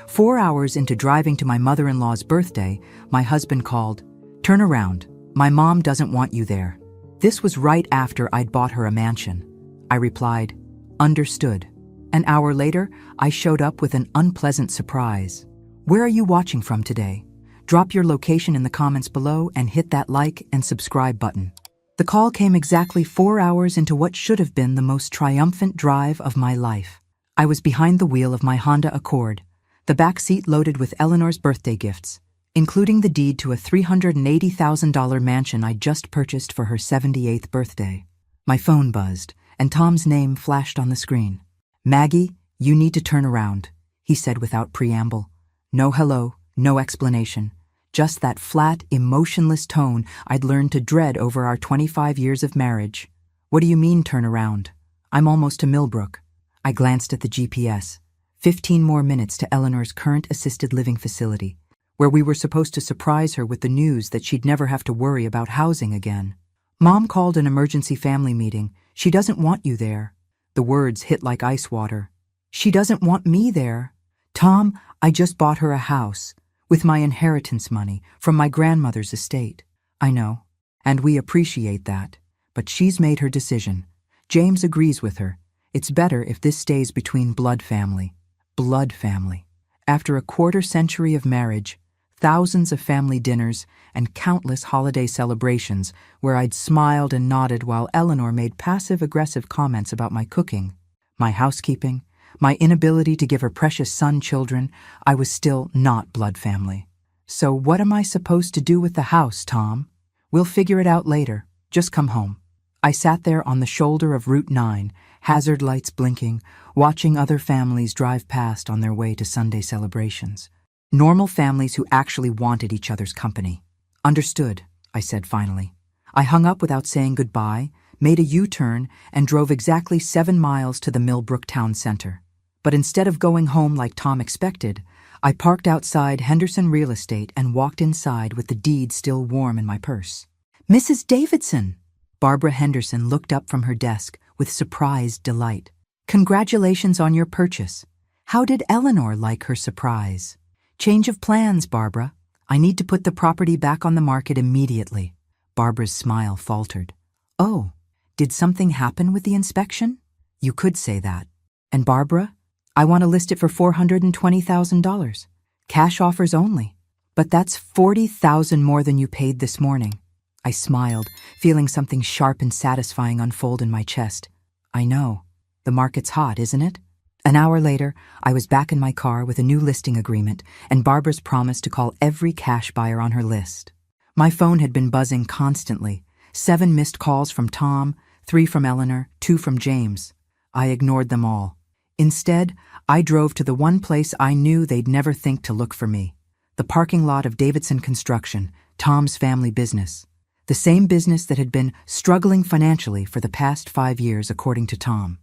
4 hours into driving to my mother-in-law's birthday, my husband called, "Turn around. My mom doesn't want you there." This was right after I'd bought her a mansion. I replied, "Understood." An hour later, I showed up with an unpleasant surprise. "Where are you watching from today? Drop your location in the comments below and hit that like and subscribe button." The call came exactly 4 hours into what should have been the most triumphant drive of my life. I was behind the wheel of my Honda Accord, the back seat loaded with Eleanor's birthday gifts, including the deed to a $380,000 mansion I'd just purchased for her 78th birthday. My phone buzzed, and Tom's name flashed on the screen. "Maggie, you need to turn around," he said without preamble. No hello, no explanation. Just that flat, emotionless tone I'd learned to dread over our 25 years of marriage. "What do you mean, turn around? I'm almost to Millbrook." I glanced at the GPS. 15 more minutes to Eleanor's current assisted living facility, where we were supposed to surprise her with the news that she'd never have to worry about housing again. "Mom called an emergency family meeting. She doesn't want you there." The words hit like ice water. "She doesn't want me there. Tom, I just bought her a house, with my inheritance money from my grandmother's estate." "I know, and we appreciate that. But she's made her decision. James agrees with her. It's better if this stays between blood family." Blood family. After a quarter-century of marriage, thousands of family dinners, and countless holiday celebrations where I'd smiled and nodded while Eleanor made passive-aggressive comments about my cooking, my housekeeping, my inability to give her precious son children, I was still not blood family. "So what am I supposed to do with the house, Tom?" "We'll figure it out later. Just come home." I sat there on the shoulder of Route 9, hazard lights blinking, watching other families drive past on their way to Sunday celebrations. Normal families who actually wanted each other's company. "Understood," I said finally. I hung up without saying goodbye, made a U-turn, and drove exactly 7 miles to the Millbrook town center. But instead of going home like Tom expected, I parked outside Henderson Real Estate and walked inside with the deed still warm in my purse. "Mrs. Davidson!" Barbara Henderson looked up from her desk with surprised delight. "Congratulations on your purchase. How did Eleanor like her surprise?" "Change of plans, Barbara. I need to put the property back on the market immediately." Barbara's smile faltered. "Oh, did something happen with the inspection?" "You could say that." "And Barbara, I want to list it for $420,000. Cash offers only. But that's $40,000 more than you paid this morning." I smiled, feeling something sharp and satisfying unfold in my chest. "I know. The market's hot, isn't it?" An hour later, I was back in my car with a new listing agreement and Barbara's promise to call every cash buyer on her list. My phone had been buzzing constantly. 7 missed calls from Tom, 3 from Eleanor, 2 from James. I ignored them all. Instead, I drove to the one place I knew they'd never think to look for me. The parking lot of Davidson Construction, Tom's family business. The same business that had been struggling financially for the past 5 years, according to Tom.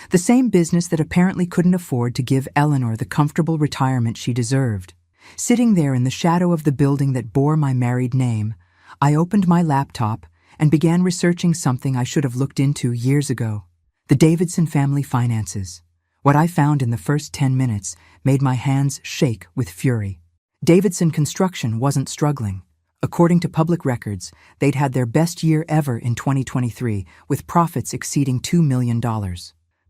The same business that apparently couldn't afford to give Eleanor the comfortable retirement she deserved. Sitting there in the shadow of the building that bore my married name, I opened my laptop and began researching something I should have looked into years ago. The Davidson family finances. What I found in the first 10 minutes made my hands shake with fury. Davidson Construction wasn't struggling. According to public records, they'd had their best year ever in 2023, with profits exceeding $2 million.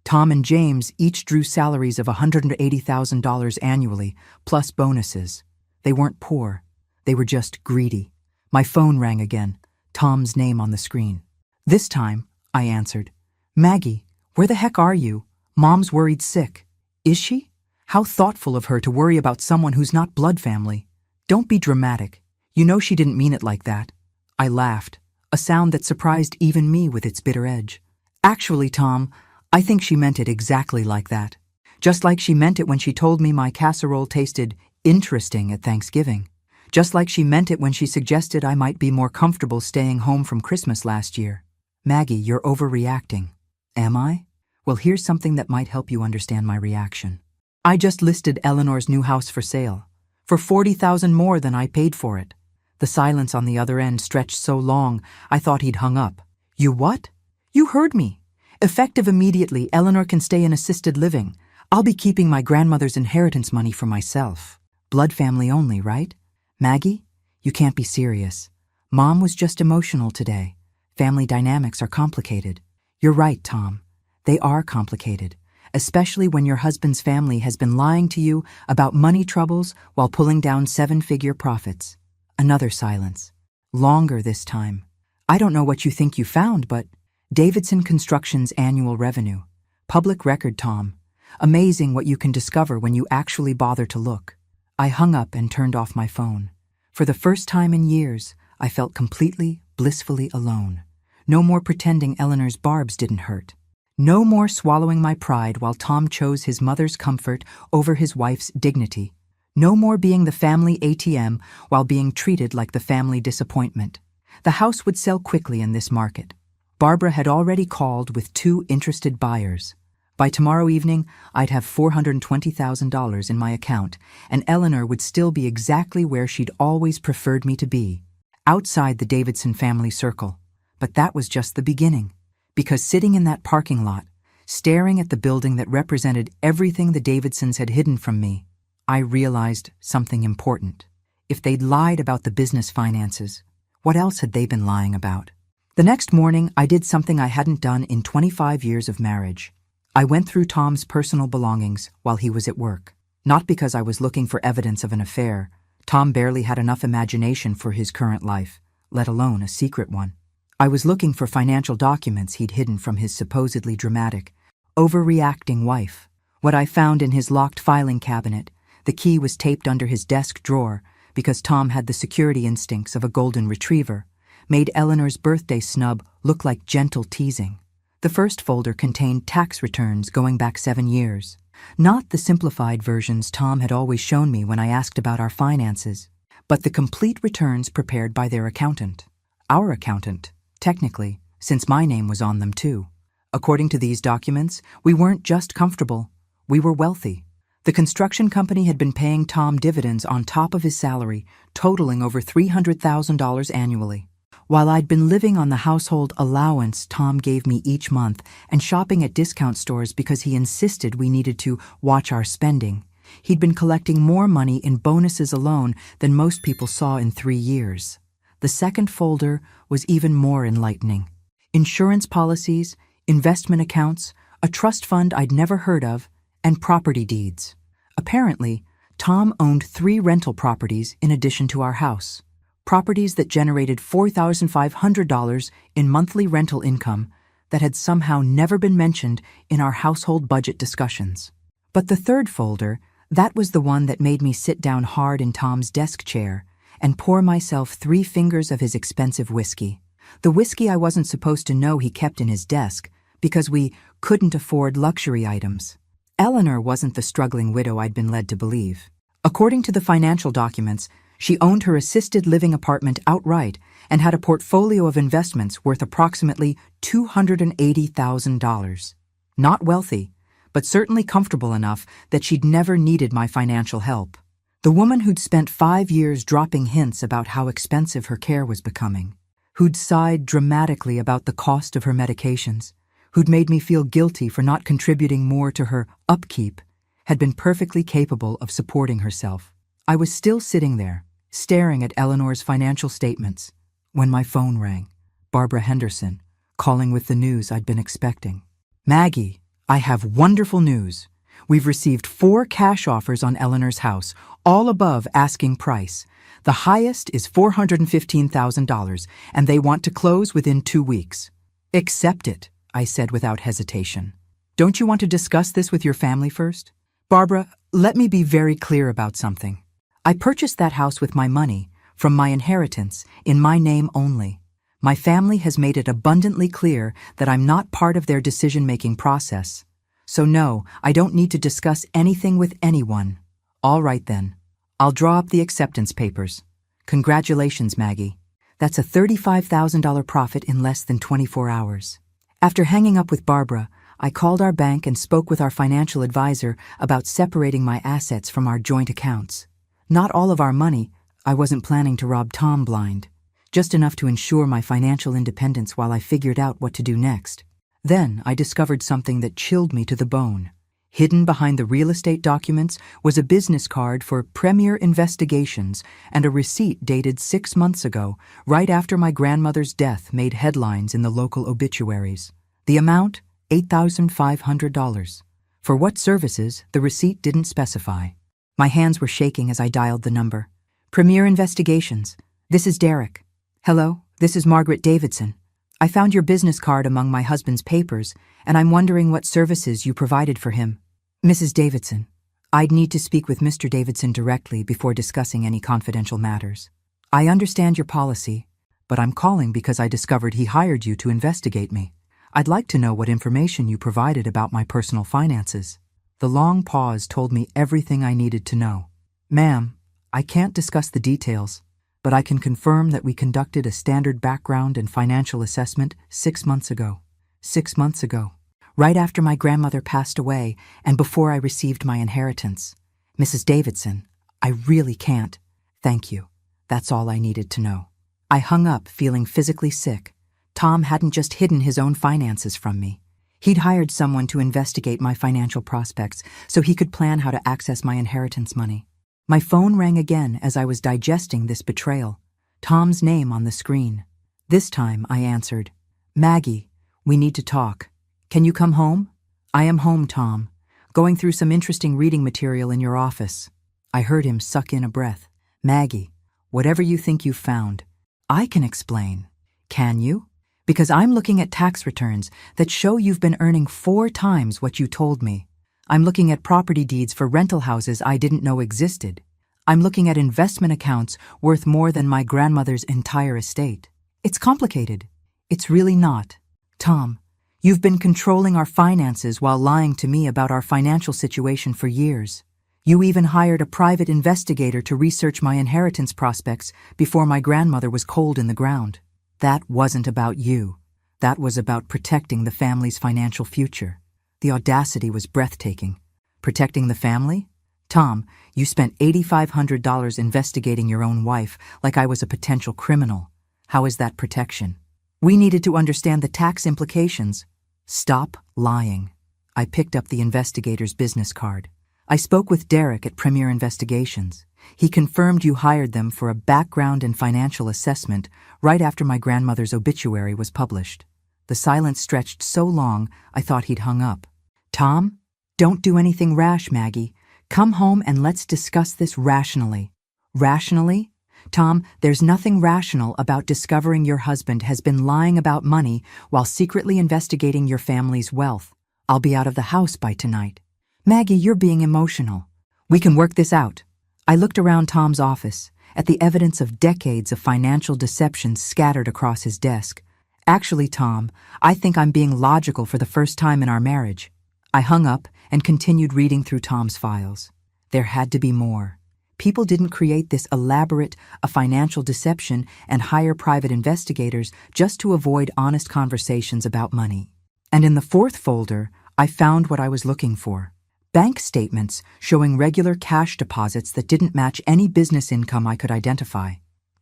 Tom and James each drew salaries of $180,000 annually, plus bonuses. They weren't poor. They were just greedy. My phone rang again, Tom's name on the screen. This time, I answered. "Maggie, where the heck are you? Mom's worried sick." "Is she? How thoughtful of her to worry about someone who's not blood family." "Don't be dramatic. You know she didn't mean it like that." I laughed, a sound that surprised even me with its bitter edge. "Actually, Tom, I think she meant it exactly like that. Just like she meant it when she told me my casserole tasted interesting at Thanksgiving. Just like she meant it when she suggested I might be more comfortable staying home from Christmas last year." "Maggie, you're overreacting." "Am I? Well, here's something that might help you understand my reaction. I just listed Eleanor's new house for sale, for $40,000 more than I paid for it." The silence on the other end stretched so long, I thought he'd hung up. "You what?" "You heard me. Effective immediately, Eleanor can stay in assisted living. I'll be keeping my grandmother's inheritance money for myself. Blood family only, right? Maggie, you can't be serious. Mom was just emotional today. Family dynamics are complicated. You're right, Tom. They are complicated, especially when your husband's family has been lying to you about money troubles while pulling down seven-figure profits. Another silence. Longer this time. I don't know what you think you found, but Davidson Construction's annual revenue. Public record, Tom. Amazing what you can discover when you actually bother to look. I hung up and turned off my phone. For the first time in years, I felt completely, blissfully alone. No more pretending Eleanor's barbs didn't hurt. No more swallowing my pride while Tom chose his mother's comfort over his wife's dignity. No more being the family ATM while being treated like the family disappointment. The house would sell quickly in this market. Barbara had already called with 2 interested buyers. By tomorrow evening, I'd have $420,000 in my account, and Eleanor would still be exactly where she'd always preferred me to be, outside the Davidson family circle. But that was just the beginning, because sitting in that parking lot, staring at the building that represented everything the Davidsons had hidden from me, I realized something important. If they'd lied about the business finances, what else had they been lying about? The next morning, I did something I hadn't done in 25 years of marriage. I went through Tom's personal belongings while he was at work. Not because I was looking for evidence of an affair. Tom barely had enough imagination for his current life, let alone a secret one. I was looking for financial documents he'd hidden from his supposedly dramatic, overreacting wife. What I found in his locked filing cabinet, the key was taped under his desk drawer because Tom had the security instincts of a golden retriever, made Eleanor's birthday snub look like gentle teasing. The first folder contained tax returns going back 7 years. Not the simplified versions Tom had always shown me when I asked about our finances, but the complete returns prepared by their accountant. Our accountant, technically, since my name was on them too. According to these documents, we weren't just comfortable, we were wealthy. The construction company had been paying Tom dividends on top of his salary, totaling over $300,000 annually. While I'd been living on the household allowance Tom gave me each month and shopping at discount stores because he insisted we needed to watch our spending, he'd been collecting more money in bonuses alone than most people saw in 3 years. The second folder was even more enlightening. Insurance policies, investment accounts, a trust fund I'd never heard of, and property deeds. Apparently, Tom owned 3 rental properties in addition to our house. Properties that generated $4,500 in monthly rental income that had somehow never been mentioned in our household budget discussions. But the third folder, that was the one that made me sit down hard in Tom's desk chair and pour myself 3 fingers of his expensive whiskey. The whiskey I wasn't supposed to know he kept in his desk because we couldn't afford luxury items. Eleanor wasn't the struggling widow I'd been led to believe. According to the financial documents, she owned her assisted living apartment outright and had a portfolio of investments worth approximately $280,000. Not wealthy, but certainly comfortable enough that she'd never needed my financial help. The woman who'd spent 5 years dropping hints about how expensive her care was becoming, who'd sighed dramatically about the cost of her medications, who'd made me feel guilty for not contributing more to her upkeep, had been perfectly capable of supporting herself. I was still sitting there, staring at Eleanor's financial statements, when my phone rang. Barbara Henderson, calling with the news I'd been expecting. "Maggie, I have wonderful news. We've received 4 cash offers on Eleanor's house, all above asking price. The highest is $415,000, and they want to close within 2 weeks. Accept it," I said without hesitation. "Don't you want to discuss this with your family first?" "Barbara, let me be very clear about something. I purchased that house with my money, from my inheritance, in my name only. My family has made it abundantly clear that I'm not part of their decision-making process. So no, I don't need to discuss anything with anyone." "All right then. I'll draw up the acceptance papers. Congratulations, Maggie. That's a $35,000 profit in less than 24 hours. After hanging up with Barbara, I called our bank and spoke with our financial advisor about separating my assets from our joint accounts. Not all of our money. I wasn't planning to rob Tom blind. Just enough to ensure my financial independence while I figured out what to do next. Then I discovered something that chilled me to the bone. Hidden behind the real estate documents was a business card for Premier Investigations and a receipt dated 6 months ago, right after my grandmother's death made headlines in the local obituaries. The amount, $8,500. For what services, the receipt didn't specify. My hands were shaking as I dialed the number. Premier Investigations. This is Derek. Hello, this is Margaret Davidson. I found your business card among my husband's papers, and I'm wondering what services you provided for him. Mrs. Davidson, I'd need to speak with Mr. Davidson directly before discussing any confidential matters. I understand your policy, but I'm calling because I discovered he hired you to investigate me. I'd like to know what information you provided about my personal finances. The long pause told me everything I needed to know. Ma'am, I can't discuss the details, but I can confirm that we conducted a standard background and financial assessment 6 months ago. 6 months ago. Right after my grandmother passed away and before I received my inheritance. Mrs. Davidson, I really can't. Thank you. That's all I needed to know. I hung up feeling physically sick. Tom hadn't just hidden his own finances from me. He'd hired someone to investigate my financial prospects so he could plan how to access my inheritance money. My phone rang again as I was digesting this betrayal. Tom's name on the screen. This time I answered, Maggie, we need to talk. Can you come home? I am home, Tom. Going through some interesting reading material in your office. I heard him suck in a breath. Maggie, whatever you think you've found, I can explain. Can you? Because I'm looking at tax returns that show you've been earning 4 times what you told me. I'm looking at property deeds for rental houses I didn't know existed. I'm looking at investment accounts worth more than my grandmother's entire estate. It's complicated. It's really not. Tom, you've been controlling our finances while lying to me about our financial situation for years. You even hired a private investigator to research my inheritance prospects before my grandmother was cold in the ground. That wasn't about you. That was about protecting the family's financial future. The audacity was breathtaking. Protecting the family? Tom, you spent $8,500 investigating your own wife like I was a potential criminal. How is that protection? We needed to understand the tax implications. Stop lying. I picked up the investigator's business card. I spoke with Derek at Premier Investigations. He confirmed you hired them for a background and financial assessment right after my grandmother's obituary was published. The silence stretched so long, I thought he'd hung up. Tom, don't do anything rash, Maggie. Come home and let's discuss this rationally. Rationally? Tom, there's nothing rational about discovering your husband has been lying about money while secretly investigating your family's wealth. I'll be out of the house by tonight. Maggie, you're being emotional. We can work this out. I looked around Tom's office, at the evidence of decades of financial deception scattered across his desk. Actually, Tom, I think I'm being logical for the first time in our marriage. I hung up and continued reading through Tom's files. There had to be more. People didn't create this elaborate financial deception and hire private investigators just to avoid honest conversations about money. And in the 4th folder, I found what I was looking for. Bank statements showing regular cash deposits that didn't match any business income I could identify.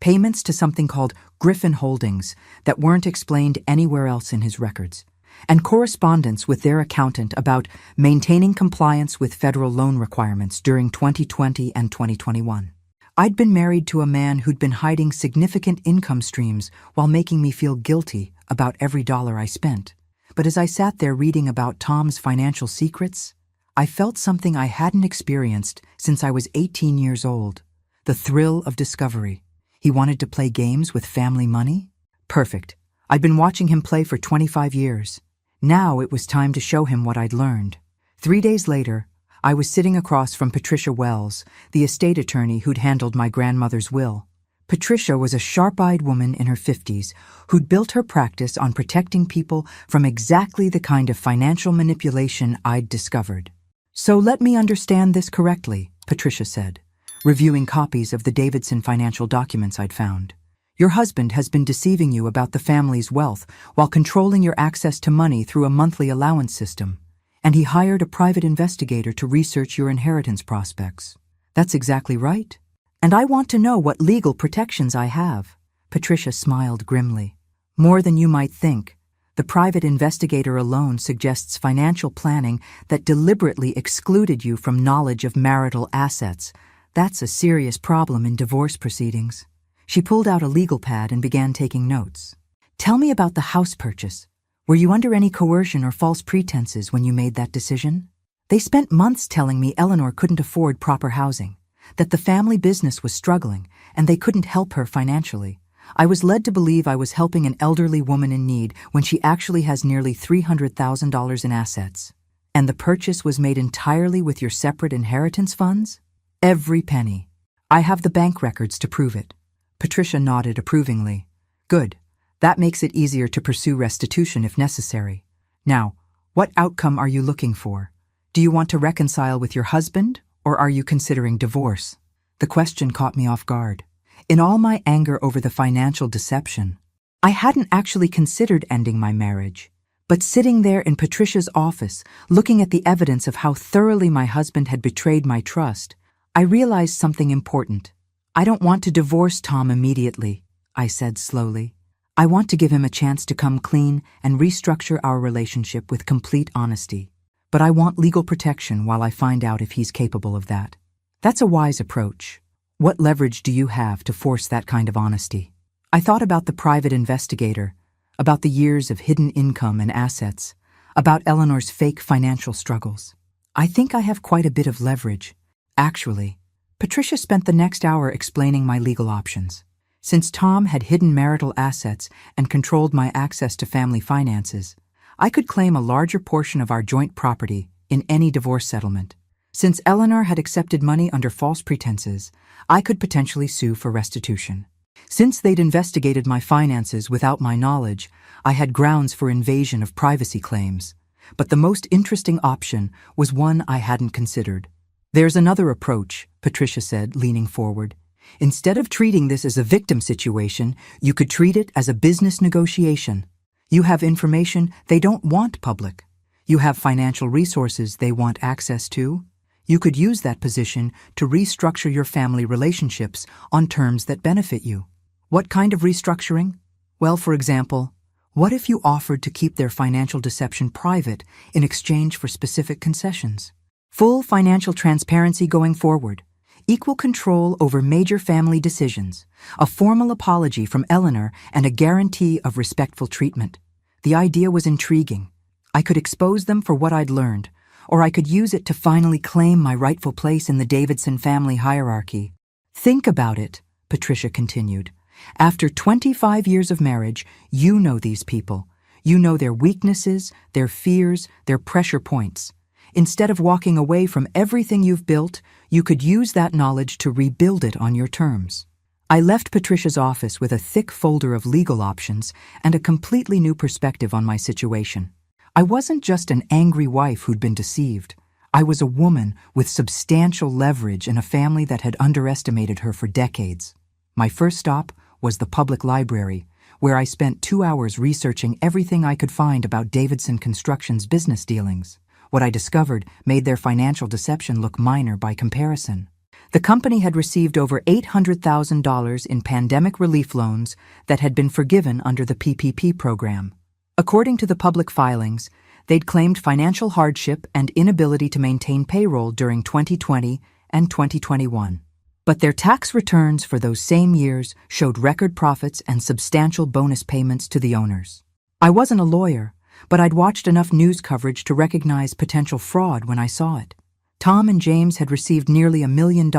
Payments to something called Griffin Holdings that weren't explained anywhere else in his records. And correspondence with their accountant about maintaining compliance with federal loan requirements during 2020 and 2021. I'd been married to a man who'd been hiding significant income streams while making me feel guilty about every dollar I spent. But as I sat there reading about Tom's financial secrets, I felt something I hadn't experienced since I was 18 years old. The thrill of discovery. He wanted to play games with family money? Perfect. I'd been watching him play for 25 years. Now it was time to show him what I'd learned. 3 days later, I was sitting across from Patricia Wells, the estate attorney who'd handled my grandmother's will. Patricia was a sharp-eyed woman in her 50s who'd built her practice on protecting people from exactly the kind of financial manipulation I'd discovered. So let me understand this correctly, Patricia said, reviewing copies of the Davidson financial documents I'd found. Your husband has been deceiving you about the family's wealth while controlling your access to money through a monthly allowance system. And he hired a private investigator to research your inheritance prospects. That's exactly right. And I want to know what legal protections I have. Patricia smiled grimly. More than you might think. The private investigator alone suggests financial planning that deliberately excluded you from knowledge of marital assets. That's a serious problem in divorce proceedings. She pulled out a legal pad and began taking notes. Tell me about the house purchase. Were you under any coercion or false pretenses when you made that decision? They spent months telling me Eleanor couldn't afford proper housing, that the family business was struggling, and they couldn't help her financially. I was led to believe I was helping an elderly woman in need when she actually has nearly $300,000 in assets. And the purchase was made entirely with your separate inheritance funds? Every penny. I have the bank records to prove it. Patricia nodded approvingly. Good. That makes it easier to pursue restitution if necessary. Now, what outcome are you looking for? Do you want to reconcile with your husband, or are you considering divorce? The question caught me off guard. In all my anger over the financial deception, I hadn't actually considered ending my marriage. But sitting there in Patricia's office, looking at the evidence of how thoroughly my husband had betrayed my trust, I realized something important. I don't want to divorce Tom immediately, I said slowly. I want to give him a chance to come clean and restructure our relationship with complete honesty. But I want legal protection while I find out if he's capable of that. That's a wise approach. What leverage do you have to force that kind of honesty? I thought about the private investigator, about the years of hidden income and assets, about Eleanor's fake financial struggles. I think I have quite a bit of leverage. Actually, Patricia spent the next hour explaining my legal options. Since Tom had hidden marital assets and controlled my access to family finances, I could claim a larger portion of our joint property in any divorce settlement. Since Eleanor had accepted money under false pretenses, I could potentially sue for restitution. Since they'd investigated my finances without my knowledge, I had grounds for invasion of privacy claims. But the most interesting option was one I hadn't considered. There's another approach, Patricia said, leaning forward. Instead of treating this as a victim situation, you could treat it as a business negotiation. You have information they don't want public. You have financial resources they want access to. You could use that position to restructure your family relationships on terms that benefit you. What kind of restructuring? Well, for example, what if you offered to keep their financial deception private in exchange for specific concessions? Full financial transparency going forward. Equal control over major family decisions, a formal apology from Eleanor, and a guarantee of respectful treatment. The idea was intriguing. I could expose them for what I'd learned, or I could use it to finally claim my rightful place in the Davidson family hierarchy. Think about it, Patricia continued. After 25 years of marriage, you know these people. You know their weaknesses, their fears, their pressure points. Instead of walking away from everything you've built, you could use that knowledge to rebuild it on your terms. I left Patricia's office with a thick folder of legal options and a completely new perspective on my situation. I wasn't just an angry wife who'd been deceived. I was a woman with substantial leverage in a family that had underestimated her for decades. My first stop was the public library, where I spent 2 hours researching everything I could find about Davidson Construction's business dealings. What I discovered made their financial deception look minor by comparison. The company had received over $800,000 in pandemic relief loans that had been forgiven under the PPP program. According to the public filings, they'd claimed financial hardship and inability to maintain payroll during 2020 and 2021. But their tax returns for those same years showed record profits and substantial bonus payments to the owners. I wasn't a lawyer, but I'd watched enough news coverage to recognize potential fraud when I saw it. Tom and James had received nearly $1 million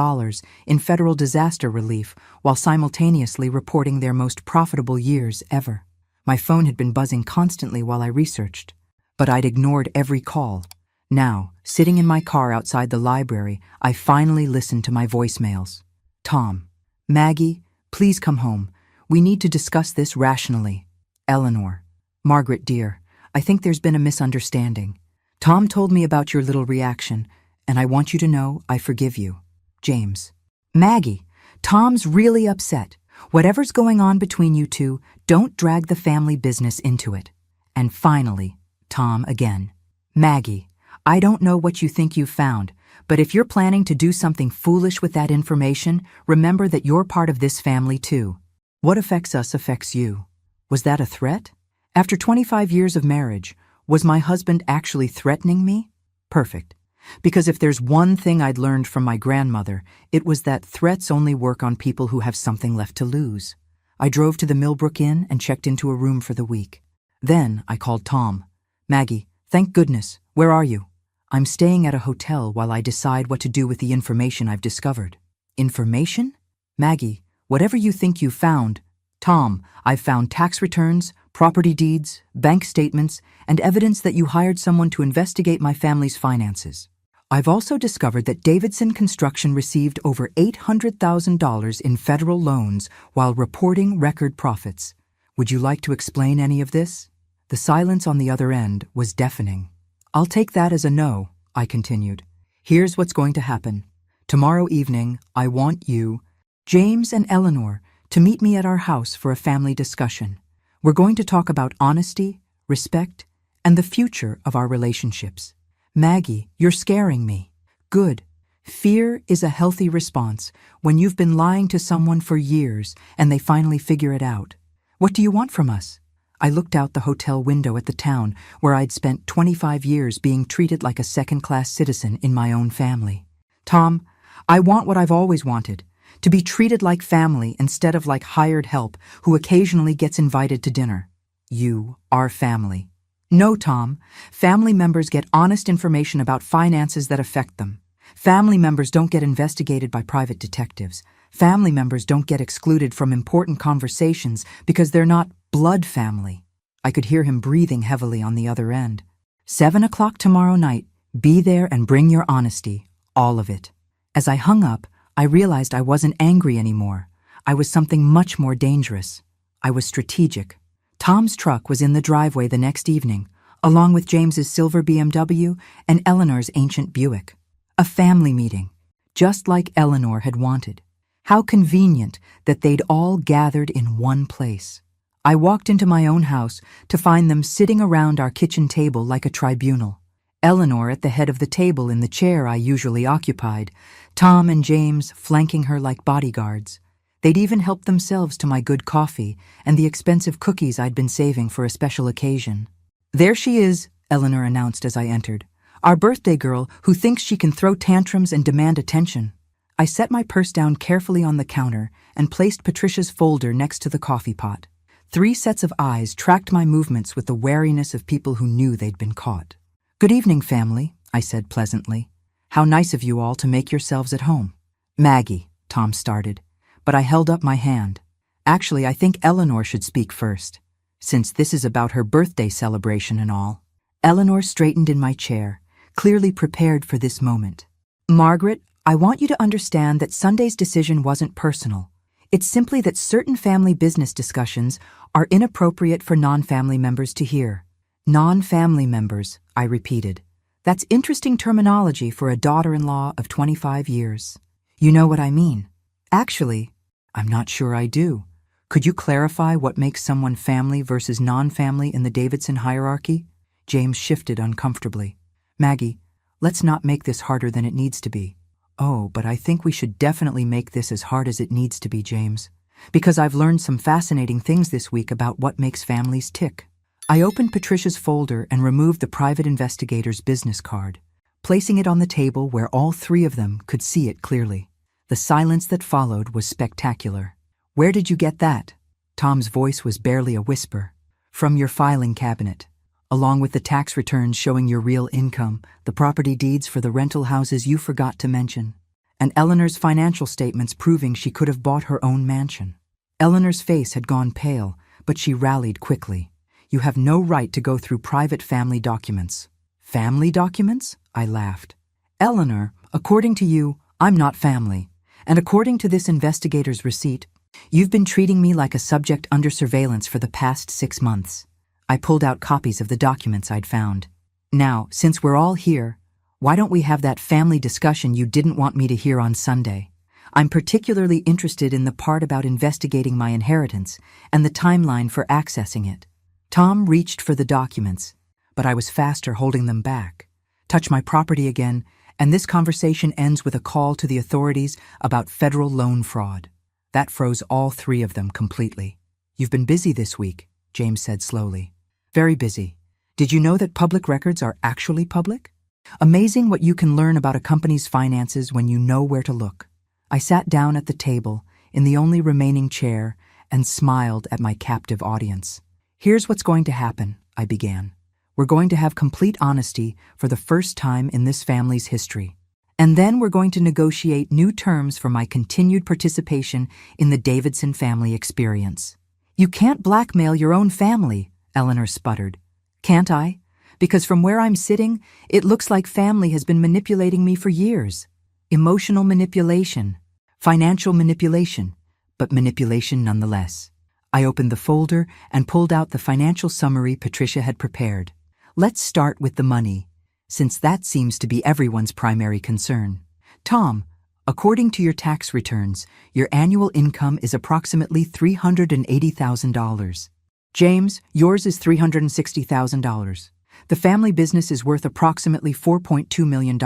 in federal disaster relief while simultaneously reporting their most profitable years ever. My phone had been buzzing constantly while I researched, but I'd ignored every call. Now, sitting in my car outside the library, I finally listened to my voicemails. Tom, Maggie, please come home. We need to discuss this rationally. Eleanor, Margaret dear, I think there's been a misunderstanding. Tom told me about your little reaction, and I want you to know I forgive you. James. Maggie, Tom's really upset. Whatever's going on between you two, don't drag the family business into it. And finally, Tom again. Maggie, I don't know what you think you've found, but if you're planning to do something foolish with that information, remember that you're part of this family too. What affects us affects you. Was that a threat? After 25 years of marriage, was my husband actually threatening me? Perfect. Because if there's one thing I'd learned from my grandmother, it was that threats only work on people who have something left to lose. I drove to the Millbrook Inn and checked into a room for the week. Then I called Tom. Maggie, thank goodness, where are you? I'm staying at a hotel while I decide what to do with the information I've discovered. Information? Maggie, whatever you think you found. Tom, I've found tax returns, property deeds, bank statements, and evidence that you hired someone to investigate my family's finances. I've also discovered that Davidson Construction received over $800,000 in federal loans while reporting record profits. Would you like to explain any of this? The silence on the other end was deafening. I'll take that as a no, I continued. Here's what's going to happen. Tomorrow evening, I want you, James and Eleanor, to meet me at our house for a family discussion. We're going to talk about honesty, respect, and the future of our relationships. Maggie, you're scaring me. Good. Fear is a healthy response when you've been lying to someone for years and they finally figure it out. What do you want from us? I looked out the hotel window at the town where I'd spent 25 years being treated like a second-class citizen in my own family. Tom, I want what I've always wanted, to be treated like family instead of like hired help who occasionally gets invited to dinner. You are family. No, Tom. Family members get honest information about finances that affect them. Family members don't get investigated by private detectives. Family members don't get excluded from important conversations because they're not blood family. I could hear him breathing heavily on the other end. 7 o'clock tomorrow night. Be there and bring your honesty. All of it. As I hung up, I realized I wasn't angry anymore. I was something much more dangerous. I was strategic. Tom's truck was in the driveway the next evening, along with James's silver BMW and Eleanor's ancient Buick. A family meeting, just like Eleanor had wanted. How convenient that they'd all gathered in one place. I walked into my own house to find them sitting around our kitchen table like a tribunal. Eleanor at the head of the table in the chair I usually occupied, Tom and James flanking her like bodyguards. They'd even helped themselves to my good coffee and the expensive cookies I'd been saving for a special occasion. There she is, Eleanor announced as I entered. Our birthday girl who thinks she can throw tantrums and demand attention. I set my purse down carefully on the counter and placed Patricia's folder next to the coffee pot. 3 sets of eyes tracked my movements with the wariness of people who knew they'd been caught. Good evening, family, I said pleasantly. How nice of you all to make yourselves at home. Maggie, Tom started, but I held up my hand. Actually, I think Eleanor should speak first, since this is about her birthday celebration and all. Eleanor straightened in my chair, clearly prepared for this moment. Margaret, I want you to understand that Sunday's decision wasn't personal. It's simply that certain family business discussions are inappropriate for non-family members to hear. Non-family members, I repeated. That's interesting terminology for a daughter-in-law of 25 years. You know what I mean. Actually, I'm not sure I do. Could you clarify what makes someone family versus non-family in the Davidson hierarchy? James shifted uncomfortably. Maggie, let's not make this harder than it needs to be. Oh, but I think we should definitely make this as hard as it needs to be, James. Because I've learned some fascinating things this week about what makes families tick. I opened Patricia's folder and removed the private investigator's business card, placing it on the table where all 3 of them could see it clearly. The silence that followed was spectacular. Where did you get that? Tom's voice was barely a whisper. From your filing cabinet. Along with the tax returns showing your real income, the property deeds for the rental houses you forgot to mention, and Eleanor's financial statements proving she could have bought her own mansion. Eleanor's face had gone pale, but she rallied quickly. You have no right to go through private family documents. Family documents? I laughed. Eleanor, according to you, I'm not family. And according to this investigator's receipt, you've been treating me like a subject under surveillance for the past 6 months. I pulled out copies of the documents I'd found. Now, since we're all here, why don't we have that family discussion you didn't want me to hear on Sunday? I'm particularly interested in the part about investigating my inheritance and the timeline for accessing it. Tom reached for the documents, but I was faster holding them back. Touch my property again, and this conversation ends with a call to the authorities about federal loan fraud. That froze all 3 of them completely. You've been busy this week, James said slowly. Very busy. Did you know that public records are actually public? Amazing what you can learn about a company's finances when you know where to look. I sat down at the table, in the only remaining chair, and smiled at my captive audience. Here's what's going to happen, I began. We're going to have complete honesty for the first time in this family's history. And then we're going to negotiate new terms for my continued participation in the Davidson family experience. You can't blackmail your own family, Eleanor sputtered. Can't I? Because from where I'm sitting, it looks like family has been manipulating me for years. Emotional manipulation, financial manipulation, but manipulation nonetheless. I opened the folder and pulled out the financial summary Patricia had prepared. Let's start with the money, since that seems to be everyone's primary concern. Tom, according to your tax returns, your annual income is approximately $380,000. James, yours is $360,000. The family business is worth approximately $4.2 million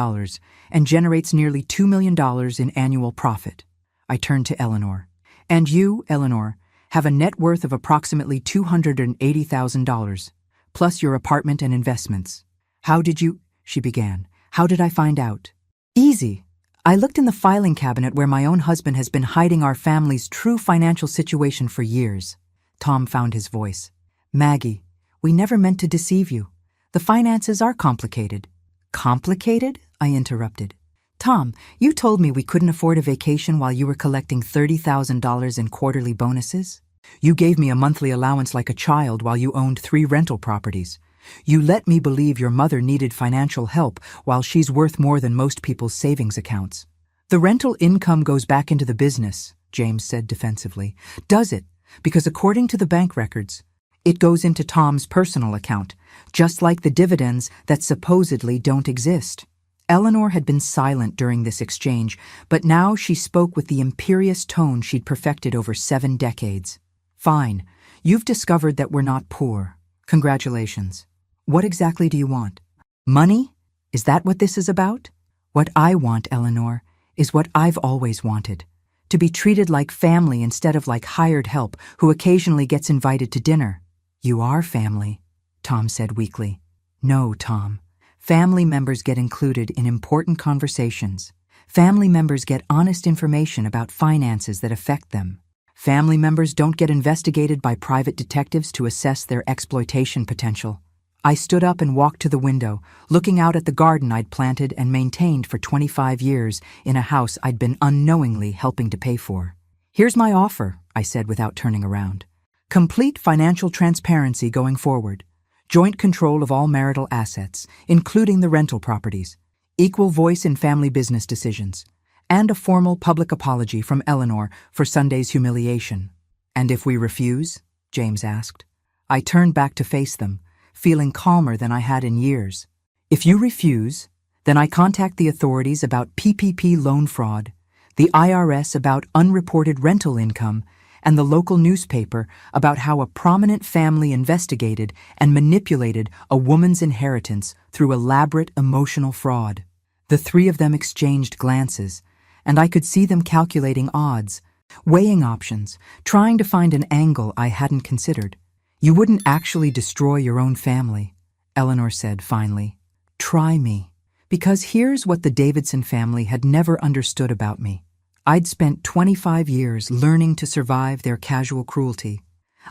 and generates nearly $2 million in annual profit. I turned to Eleanor. And you, Eleanor, have a net worth of approximately $280,000, plus your apartment and investments. How did you, she began. How did I find out? Easy. I looked in the filing cabinet where my own husband has been hiding our family's true financial situation for years. Tom found his voice. Maggie, we never meant to deceive you. The finances are complicated. Complicated? I interrupted. Tom, you told me we couldn't afford a vacation while you were collecting $30,000 in quarterly bonuses. You gave me a monthly allowance like a child while you owned 3 rental properties. You let me believe your mother needed financial help while she's worth more than most people's savings accounts. The rental income goes back into the business, James said defensively. Does it? Because according to the bank records, it goes into Tom's personal account, just like the dividends that supposedly don't exist. Eleanor had been silent during this exchange, but now she spoke with the imperious tone she'd perfected over 7 decades. Fine, you've discovered that we're not poor. Congratulations. What exactly do you want? Money? Is that what this is about? What I want, Eleanor, is what I've always wanted. To be treated like family instead of like hired help who occasionally gets invited to dinner. You are family, Tom said weakly. No, Tom. Family members get included in important conversations. Family members get honest information about finances that affect them. Family members don't get investigated by private detectives to assess their exploitation potential. I stood up and walked to the window, looking out at the garden I'd planted and maintained for 25 years in a house I'd been unknowingly helping to pay for. Here's my offer, I said without turning around. Complete financial transparency going forward. Joint control of all marital assets, including the rental properties. Equal voice in family business decisions. And a formal public apology from Eleanor for Sunday's humiliation. And if we refuse? James asked. I turned back to face them, feeling calmer than I had in years. If you refuse, then I contact the authorities about PPP loan fraud, the IRS about unreported rental income, and the local newspaper about how a prominent family investigated and manipulated a woman's inheritance through elaborate emotional fraud. The 3 of them exchanged glances, and I could see them calculating odds, weighing options, trying to find an angle I hadn't considered. You wouldn't actually destroy your own family, Eleanor said finally. Try me. Because here's what the Davidson family had never understood about me. I'd spent 25 years learning to survive their casual cruelty.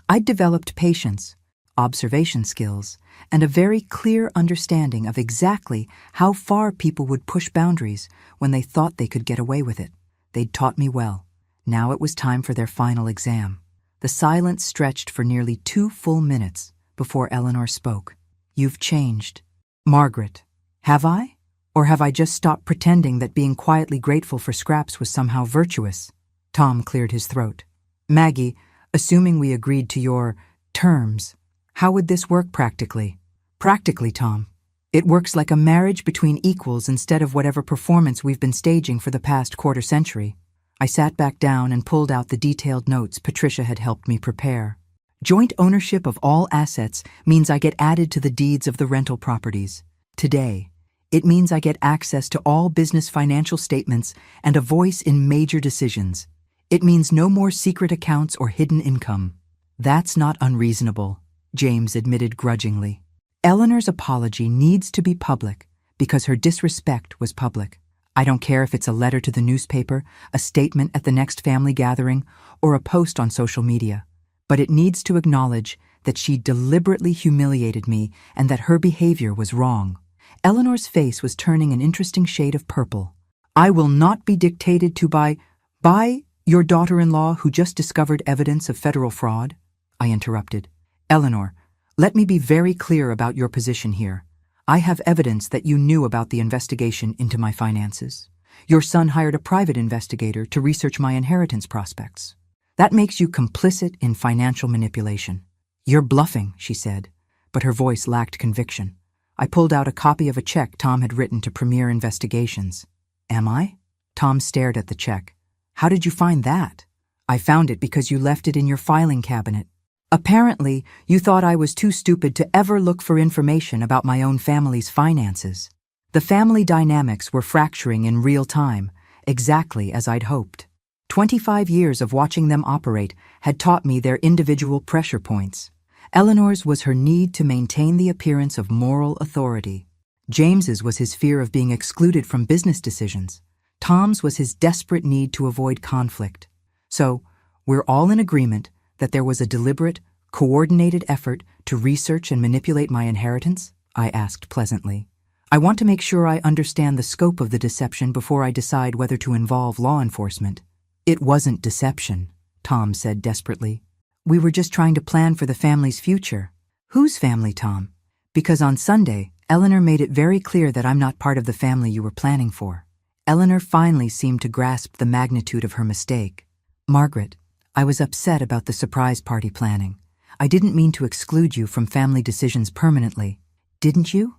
I'd developed patience, observation skills, and a very clear understanding of exactly how far people would push boundaries when they thought they could get away with it. They'd taught me well. Now it was time for their final exam. The silence stretched for nearly 2 full minutes before Eleanor spoke. You've changed. Margaret, have I? Or have I just stopped pretending that being quietly grateful for scraps was somehow virtuous? Tom cleared his throat. Maggie, assuming we agreed to your terms, how would this work practically? Practically, Tom. It works like a marriage between equals instead of whatever performance we've been staging for the past quarter century. I sat back down and pulled out the detailed notes Patricia had helped me prepare. Joint ownership of all assets means I get added to the deeds of the rental properties. Today, it means I get access to all business financial statements and a voice in major decisions. It means no more secret accounts or hidden income. That's not unreasonable. James admitted grudgingly. Eleanor's apology needs to be public because her disrespect was public. I don't care if it's a letter to the newspaper, a statement at the next family gathering, or a post on social media. But it needs to acknowledge that she deliberately humiliated me and that her behavior was wrong. Eleanor's face was turning an interesting shade of purple. I will not be dictated to by your daughter-in-law who just discovered evidence of federal fraud, I interrupted. Eleanor, let me be very clear about your position here. I have evidence that you knew about the investigation into my finances. Your son hired a private investigator to research my inheritance prospects. That makes you complicit in financial manipulation. You're bluffing, she said, but her voice lacked conviction. I pulled out a copy of a check Tom had written to Premier Investigations. Am I? Tom stared at the check. How did you find that? I found it because you left it in your filing cabinet. Apparently, you thought I was too stupid to ever look for information about my own family's finances. The family dynamics were fracturing in real time, exactly as I'd hoped. 25 years of watching them operate had taught me their individual pressure points. Eleanor's was her need to maintain the appearance of moral authority. James's was his fear of being excluded from business decisions. Tom's was his desperate need to avoid conflict. So, we're all in agreement that there was a deliberate, coordinated effort to research and manipulate my inheritance? I asked pleasantly. I want to make sure I understand the scope of the deception before I decide whether to involve law enforcement. It wasn't deception, Tom said desperately. We were just trying to plan for the family's future. Whose family, Tom? Because on Sunday, Eleanor made it very clear that I'm not part of the family you were planning for. Eleanor finally seemed to grasp the magnitude of her mistake. Margaret, I was upset about the surprise party planning. I didn't mean to exclude you from family decisions permanently. Didn't you?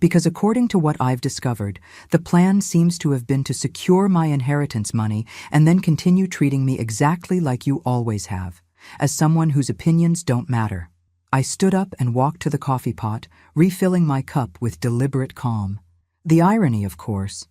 Because according to what I've discovered, the plan seems to have been to secure my inheritance money and then continue treating me exactly like you always have, as someone whose opinions don't matter. I stood up and walked to the coffee pot, refilling my cup with deliberate calm. The irony, of course,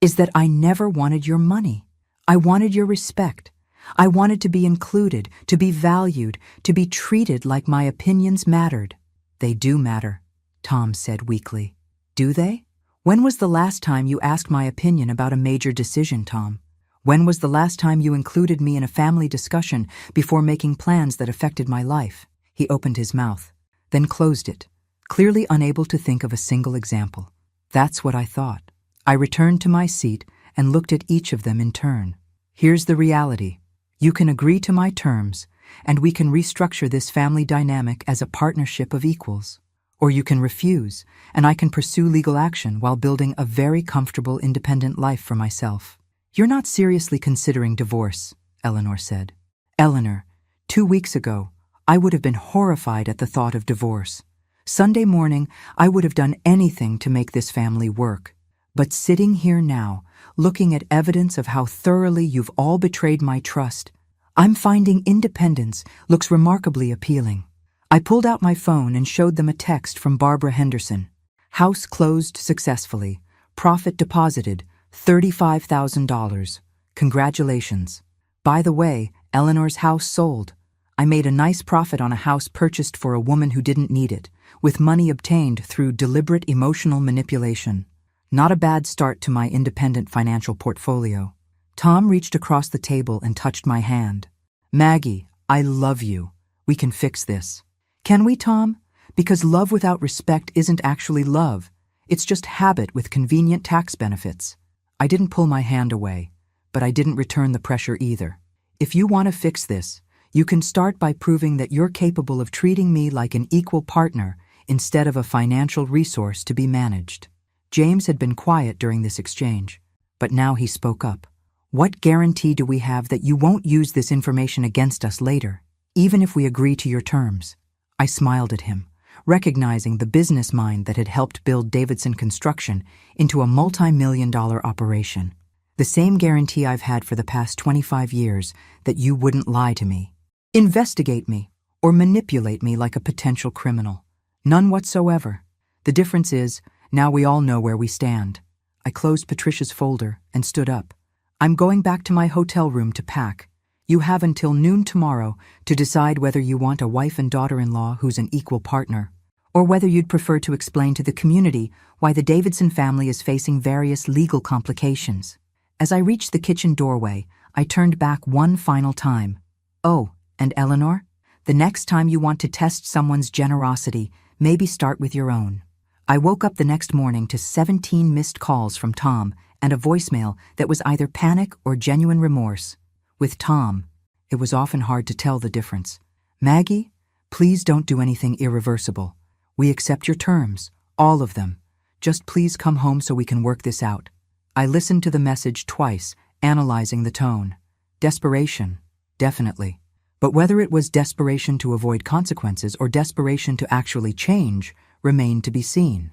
is that I never wanted your money. I wanted your respect. I wanted to be included, to be valued, to be treated like my opinions mattered. They do matter, Tom said weakly. Do they? When was the last time you asked my opinion about a major decision, Tom? When was the last time you included me in a family discussion before making plans that affected my life? He opened his mouth, then closed it, clearly unable to think of a single example. That's what I thought. I returned to my seat and looked at each of them in turn. Here's the reality. You can agree to my terms, and we can restructure this family dynamic as a partnership of equals. Or you can refuse, and I can pursue legal action while building a very comfortable, independent life for myself. You're not seriously considering divorce, Eleanor said. Eleanor, 2 weeks ago, I would have been horrified at the thought of divorce. Sunday morning, I would have done anything to make this family work. But sitting here now, looking at evidence of how thoroughly you've all betrayed my trust, I'm finding independence looks remarkably appealing. I pulled out my phone and showed them a text from Barbara Henderson. House closed successfully. Profit deposited, $35,000. Congratulations. By the way, Eleanor's house sold. I made a nice profit on a house purchased for a woman who didn't need it, with money obtained through deliberate emotional manipulation. Not a bad start to my independent financial portfolio. Tom reached across the table and touched my hand. Maggie, I love you. We can fix this. Can we, Tom? Because love without respect isn't actually love. It's just habit with convenient tax benefits. I didn't pull my hand away, but I didn't return the pressure either. If you want to fix this, you can start by proving that you're capable of treating me like an equal partner instead of a financial resource to be managed. James had been quiet during this exchange, but now he spoke up. What guarantee do we have that you won't use this information against us later, even if we agree to your terms? I smiled at him, recognizing the business mind that had helped build Davidson Construction into a multi-million-dollar operation. The same guarantee I've had for the past 25 years that you wouldn't lie to me, investigate me, or manipulate me like a potential criminal. None whatsoever. The difference is, now we all know where we stand. I closed Patricia's folder and stood up. I'm going back to my hotel room to pack. You have until noon tomorrow to decide whether you want a wife and daughter-in-law who's an equal partner, or whether you'd prefer to explain to the community why the Davidson family is facing various legal complications. As I reached the kitchen doorway, I turned back one final time. Oh, and Eleanor, the next time you want to test someone's generosity, maybe start with your own. I woke up the next morning to 17 missed calls from Tom and a voicemail that was either panic or genuine remorse. With Tom, it was often hard to tell the difference. Maggie, please don't do anything irreversible. We accept your terms, all of them. Just please come home so we can work this out. I listened to the message twice, analyzing the tone. Desperation, definitely. But whether it was desperation to avoid consequences or desperation to actually change remained to be seen.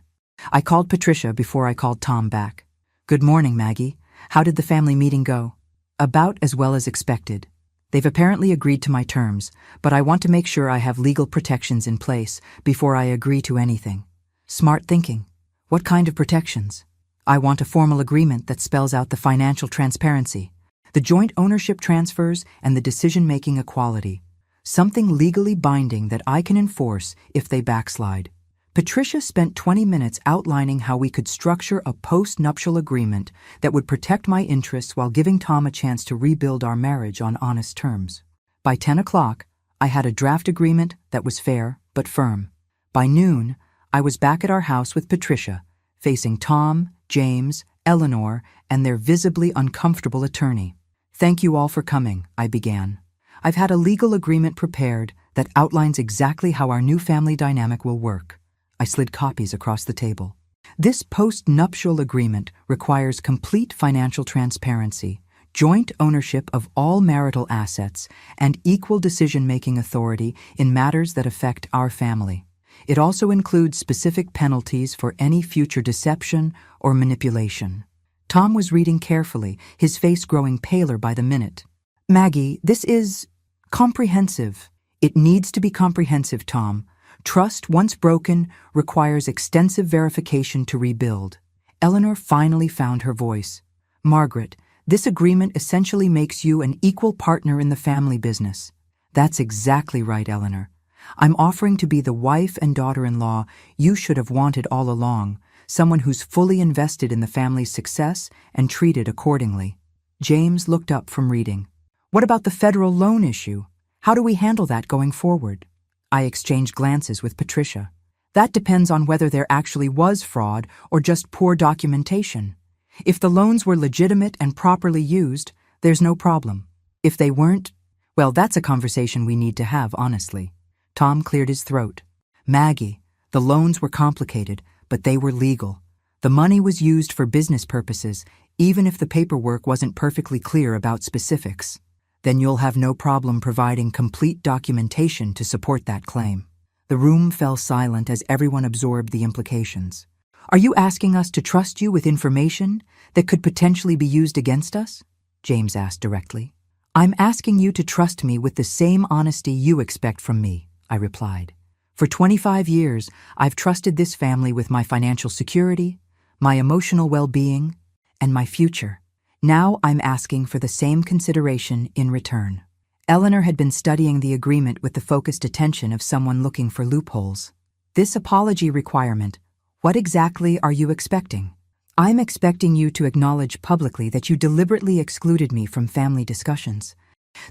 I called Patricia before I called Tom back. Good morning, Maggie. How did the family meeting go? About as well as expected. They've apparently agreed to my terms, but I want to make sure I have legal protections in place before I agree to anything. Smart thinking. What kind of protections? I want a formal agreement that spells out the financial transparency, the joint ownership transfers, and the decision-making equality. Something legally binding that I can enforce if they backslide. Patricia spent 20 minutes outlining how we could structure a post-nuptial agreement that would protect my interests while giving Tom a chance to rebuild our marriage on honest terms. By 10 o'clock, I had a draft agreement that was fair but firm. By noon, I was back at our house with Patricia, facing Tom, James, Eleanor, and their visibly uncomfortable attorney. Thank you all for coming, I began. I've had a legal agreement prepared that outlines exactly how our new family dynamic will work. I slid copies across the table. This post-nuptial agreement requires complete financial transparency, joint ownership of all marital assets, and equal decision-making authority in matters that affect our family. It also includes specific penalties for any future deception or manipulation. Tom was reading carefully, his face growing paler by the minute. Maggie, this is comprehensive. It needs to be comprehensive, Tom. Trust, once broken, requires extensive verification to rebuild. Eleanor finally found her voice. Margaret, this agreement essentially makes you an equal partner in the family business. That's exactly right, Eleanor. I'm offering to be the wife and daughter-in-law you should have wanted all along, someone who's fully invested in the family's success and treated accordingly. James looked up from reading. What about the federal loan issue? How do we handle that going forward? I exchanged glances with Patricia. That depends on whether there actually was fraud or just poor documentation. If the loans were legitimate and properly used, there's no problem. If they weren't, well, that's a conversation we need to have, honestly. Tom cleared his throat. Maggie, the loans were complicated, but they were legal. The money was used for business purposes, even if the paperwork wasn't perfectly clear about specifics. Then you'll have no problem providing complete documentation to support that claim. The room fell silent as everyone absorbed the implications. Are you asking us to trust you with information that could potentially be used against us? James asked directly. I'm asking you to trust me with the same honesty you expect from me, I replied. For 25 years, I've trusted this family with my financial security, my emotional well-being, and my future. Now I'm asking for the same consideration in return. Eleanor had been studying the agreement with the focused attention of someone looking for loopholes. This apology requirement, what exactly are you expecting? I'm expecting you to acknowledge publicly that you deliberately excluded me from family discussions,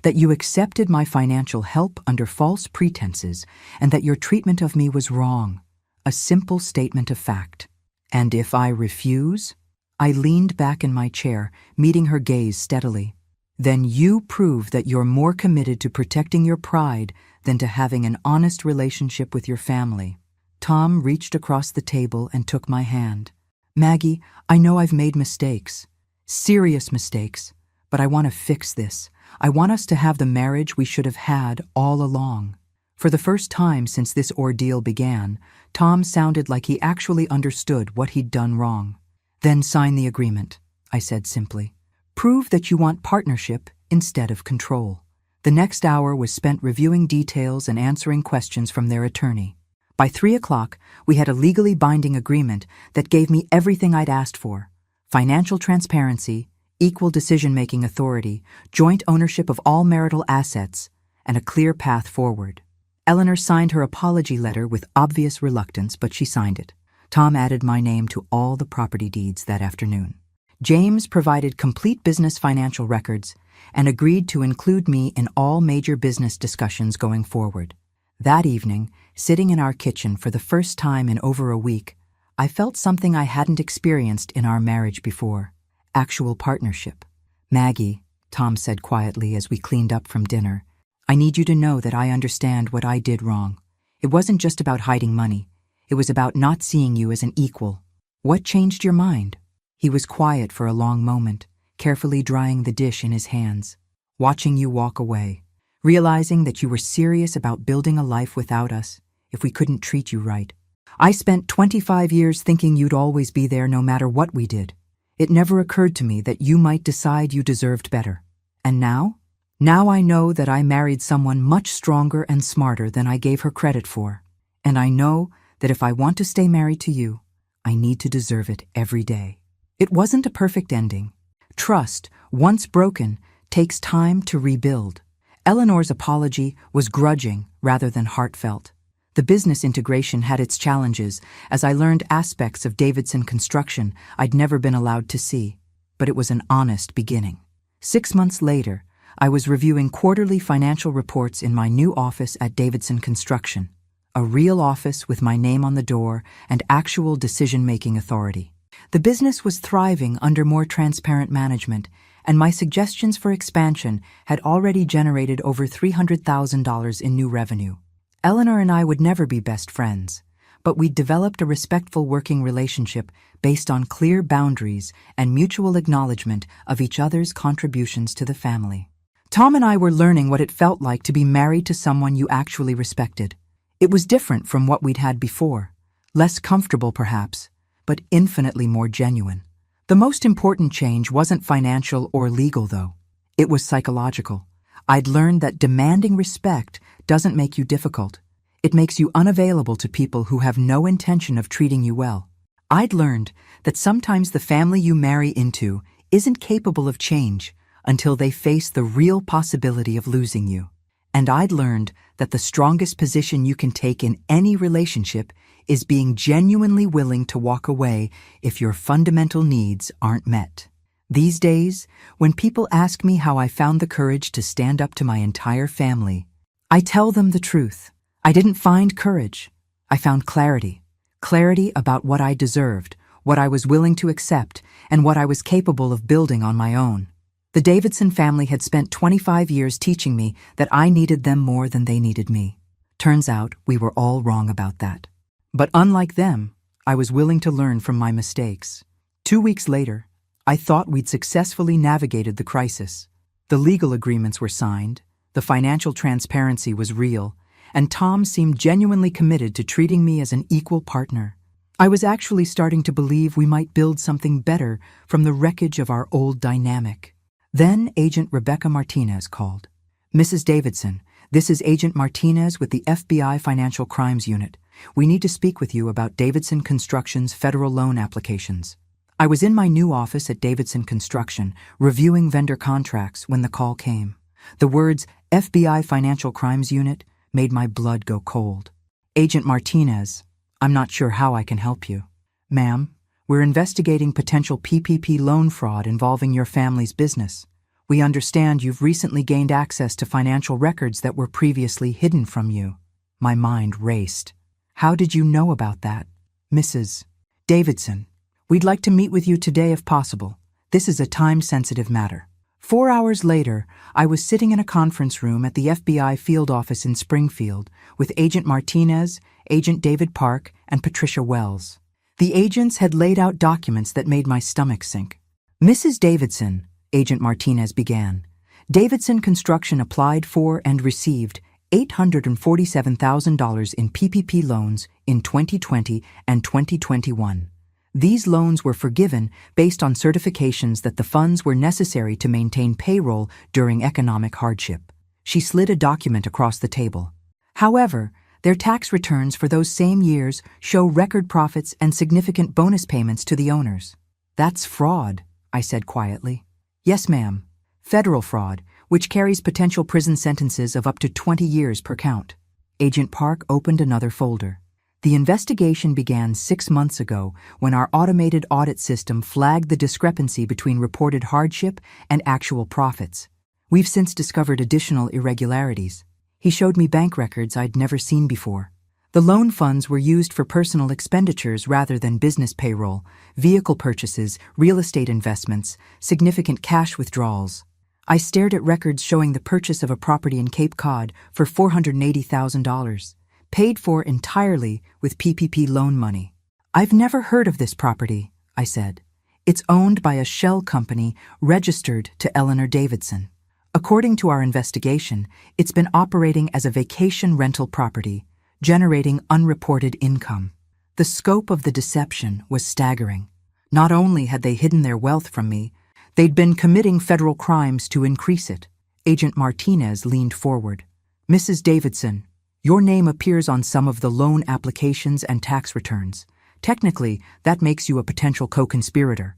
that you accepted my financial help under false pretenses, and that your treatment of me was wrong. A simple statement of fact. And if I refuse? I leaned back in my chair, meeting her gaze steadily. Then you prove that you're more committed to protecting your pride than to having an honest relationship with your family. Tom reached across the table and took my hand. Maggie, I know I've made mistakes, serious mistakes, but I want to fix this. I want us to have the marriage we should have had all along. For the first time since this ordeal began, Tom sounded like he actually understood what he'd done wrong. Then sign the agreement, I said simply. Prove that you want partnership instead of control. The next hour was spent reviewing details and answering questions from their attorney. By 3 o'clock, we had a legally binding agreement that gave me everything I'd asked for: financial transparency, equal decision-making authority, joint ownership of all marital assets, and a clear path forward. Eleanor signed her apology letter with obvious reluctance, but she signed it. Tom added my name to all the property deeds that afternoon. James provided complete business financial records and agreed to include me in all major business discussions going forward. That evening, sitting in our kitchen for the first time in over a week, I felt something I hadn't experienced in our marriage before: actual partnership. "Maggie," Tom said quietly as we cleaned up from dinner, "I need you to know that I understand what I did wrong. It wasn't just about hiding money. It was about not seeing you as an equal. What changed your mind?" He was quiet for a long moment, carefully drying the dish in his hands, watching you walk away, realizing that you were serious about building a life without us if we couldn't treat you right. "I spent 25 years thinking you'd always be there no matter what we did. It never occurred to me that you might decide you deserved better. And now? Now I know that I married someone much stronger and smarter than I gave her credit for. And I know that if I want to stay married to you, I need to deserve it every day." It wasn't a perfect ending. Trust, once broken, takes time to rebuild. Eleanor's apology was grudging rather than heartfelt. The business integration had its challenges, as I learned aspects of Davidson construction I'd never been allowed to see, but it was an honest beginning. 6 months later, I was reviewing quarterly financial reports in my new office at Davidson Construction, a real office with my name on the door and actual decision-making authority. The business was thriving under more transparent management, and my suggestions for expansion had already generated over $300,000 in new revenue. Eleanor and I would never be best friends, but we'd developed a respectful working relationship based on clear boundaries and mutual acknowledgement of each other's contributions to the family. Tom and I were learning what it felt like to be married to someone you actually respected. It was different from what we'd had before, less comfortable perhaps, but infinitely more genuine. The most important change wasn't financial or legal, though. It was psychological. I'd learned that demanding respect doesn't make you difficult. It makes you unavailable to people who have no intention of treating you well. I'd learned that sometimes the family you marry into isn't capable of change until they face the real possibility of losing you. And I'd learned that the strongest position you can take in any relationship is being genuinely willing to walk away if your fundamental needs aren't met. These days, when people ask me how I found the courage to stand up to my entire family, I tell them the truth. I didn't find courage. I found clarity. Clarity about what I deserved, what I was willing to accept, and what I was capable of building on my own. The Davidson family had spent 25 years teaching me that I needed them more than they needed me. Turns out we were all wrong about that. But unlike them, I was willing to learn from my mistakes. 2 weeks later, I thought we'd successfully navigated the crisis. The legal agreements were signed, the financial transparency was real, and Tom seemed genuinely committed to treating me as an equal partner. I was actually starting to believe we might build something better from the wreckage of our old dynamic. Then Agent Rebecca Martinez called. "Mrs. Davidson, this is Agent Martinez with the FBI Financial Crimes Unit. We need to speak with you about Davidson Construction's federal loan applications." I was in my new office at Davidson Construction, reviewing vendor contracts when the call came. The words FBI Financial Crimes Unit made my blood go cold. "Agent Martinez, I'm not sure how I can help you." "Ma'am, we're investigating potential PPP loan fraud involving your family's business. We understand you've recently gained access to financial records that were previously hidden from you." My mind raced. "How did you know about that?" "Mrs. Davidson, we'd like to meet with you today if possible. This is a time-sensitive matter." 4 hours later, I was sitting in a conference room at the FBI field office in Springfield with Agent Martinez, Agent David Park, and Patricia Wells. The agents had laid out documents that made my stomach sink. "Mrs. Davidson," Agent Martinez began, "Davidson Construction applied for and received $847,000 in PPP loans in 2020 and 2021. These loans were forgiven based on certifications that the funds were necessary to maintain payroll during economic hardship." She slid a document across the table. "However, their tax returns for those same years show record profits and significant bonus payments to the owners." "That's fraud," I said quietly. Yes, ma'am. Federal fraud, which carries potential prison sentences of up to 20 years per count. Agent Park opened another folder. The investigation began 6 months ago when our automated audit system flagged the discrepancy between reported hardship and actual profits. We've since discovered additional irregularities. He showed me bank records I'd never seen before. The loan funds were used for personal expenditures rather than business payroll, vehicle purchases, real estate investments, significant cash withdrawals. I stared at records showing the purchase of a property in Cape Cod for $480,000, paid for entirely with PPP loan money. I've never heard of this property, I said. It's owned by a shell company registered to Eleanor Davidson. According to our investigation, it's been operating as a vacation rental property, generating unreported income. The scope of the deception was staggering. Not only had they hidden their wealth from me, they'd been committing federal crimes to increase it. Agent Martinez leaned forward. Mrs. Davidson, your name appears on some of the loan applications and tax returns. Technically, that makes you a potential co-conspirator.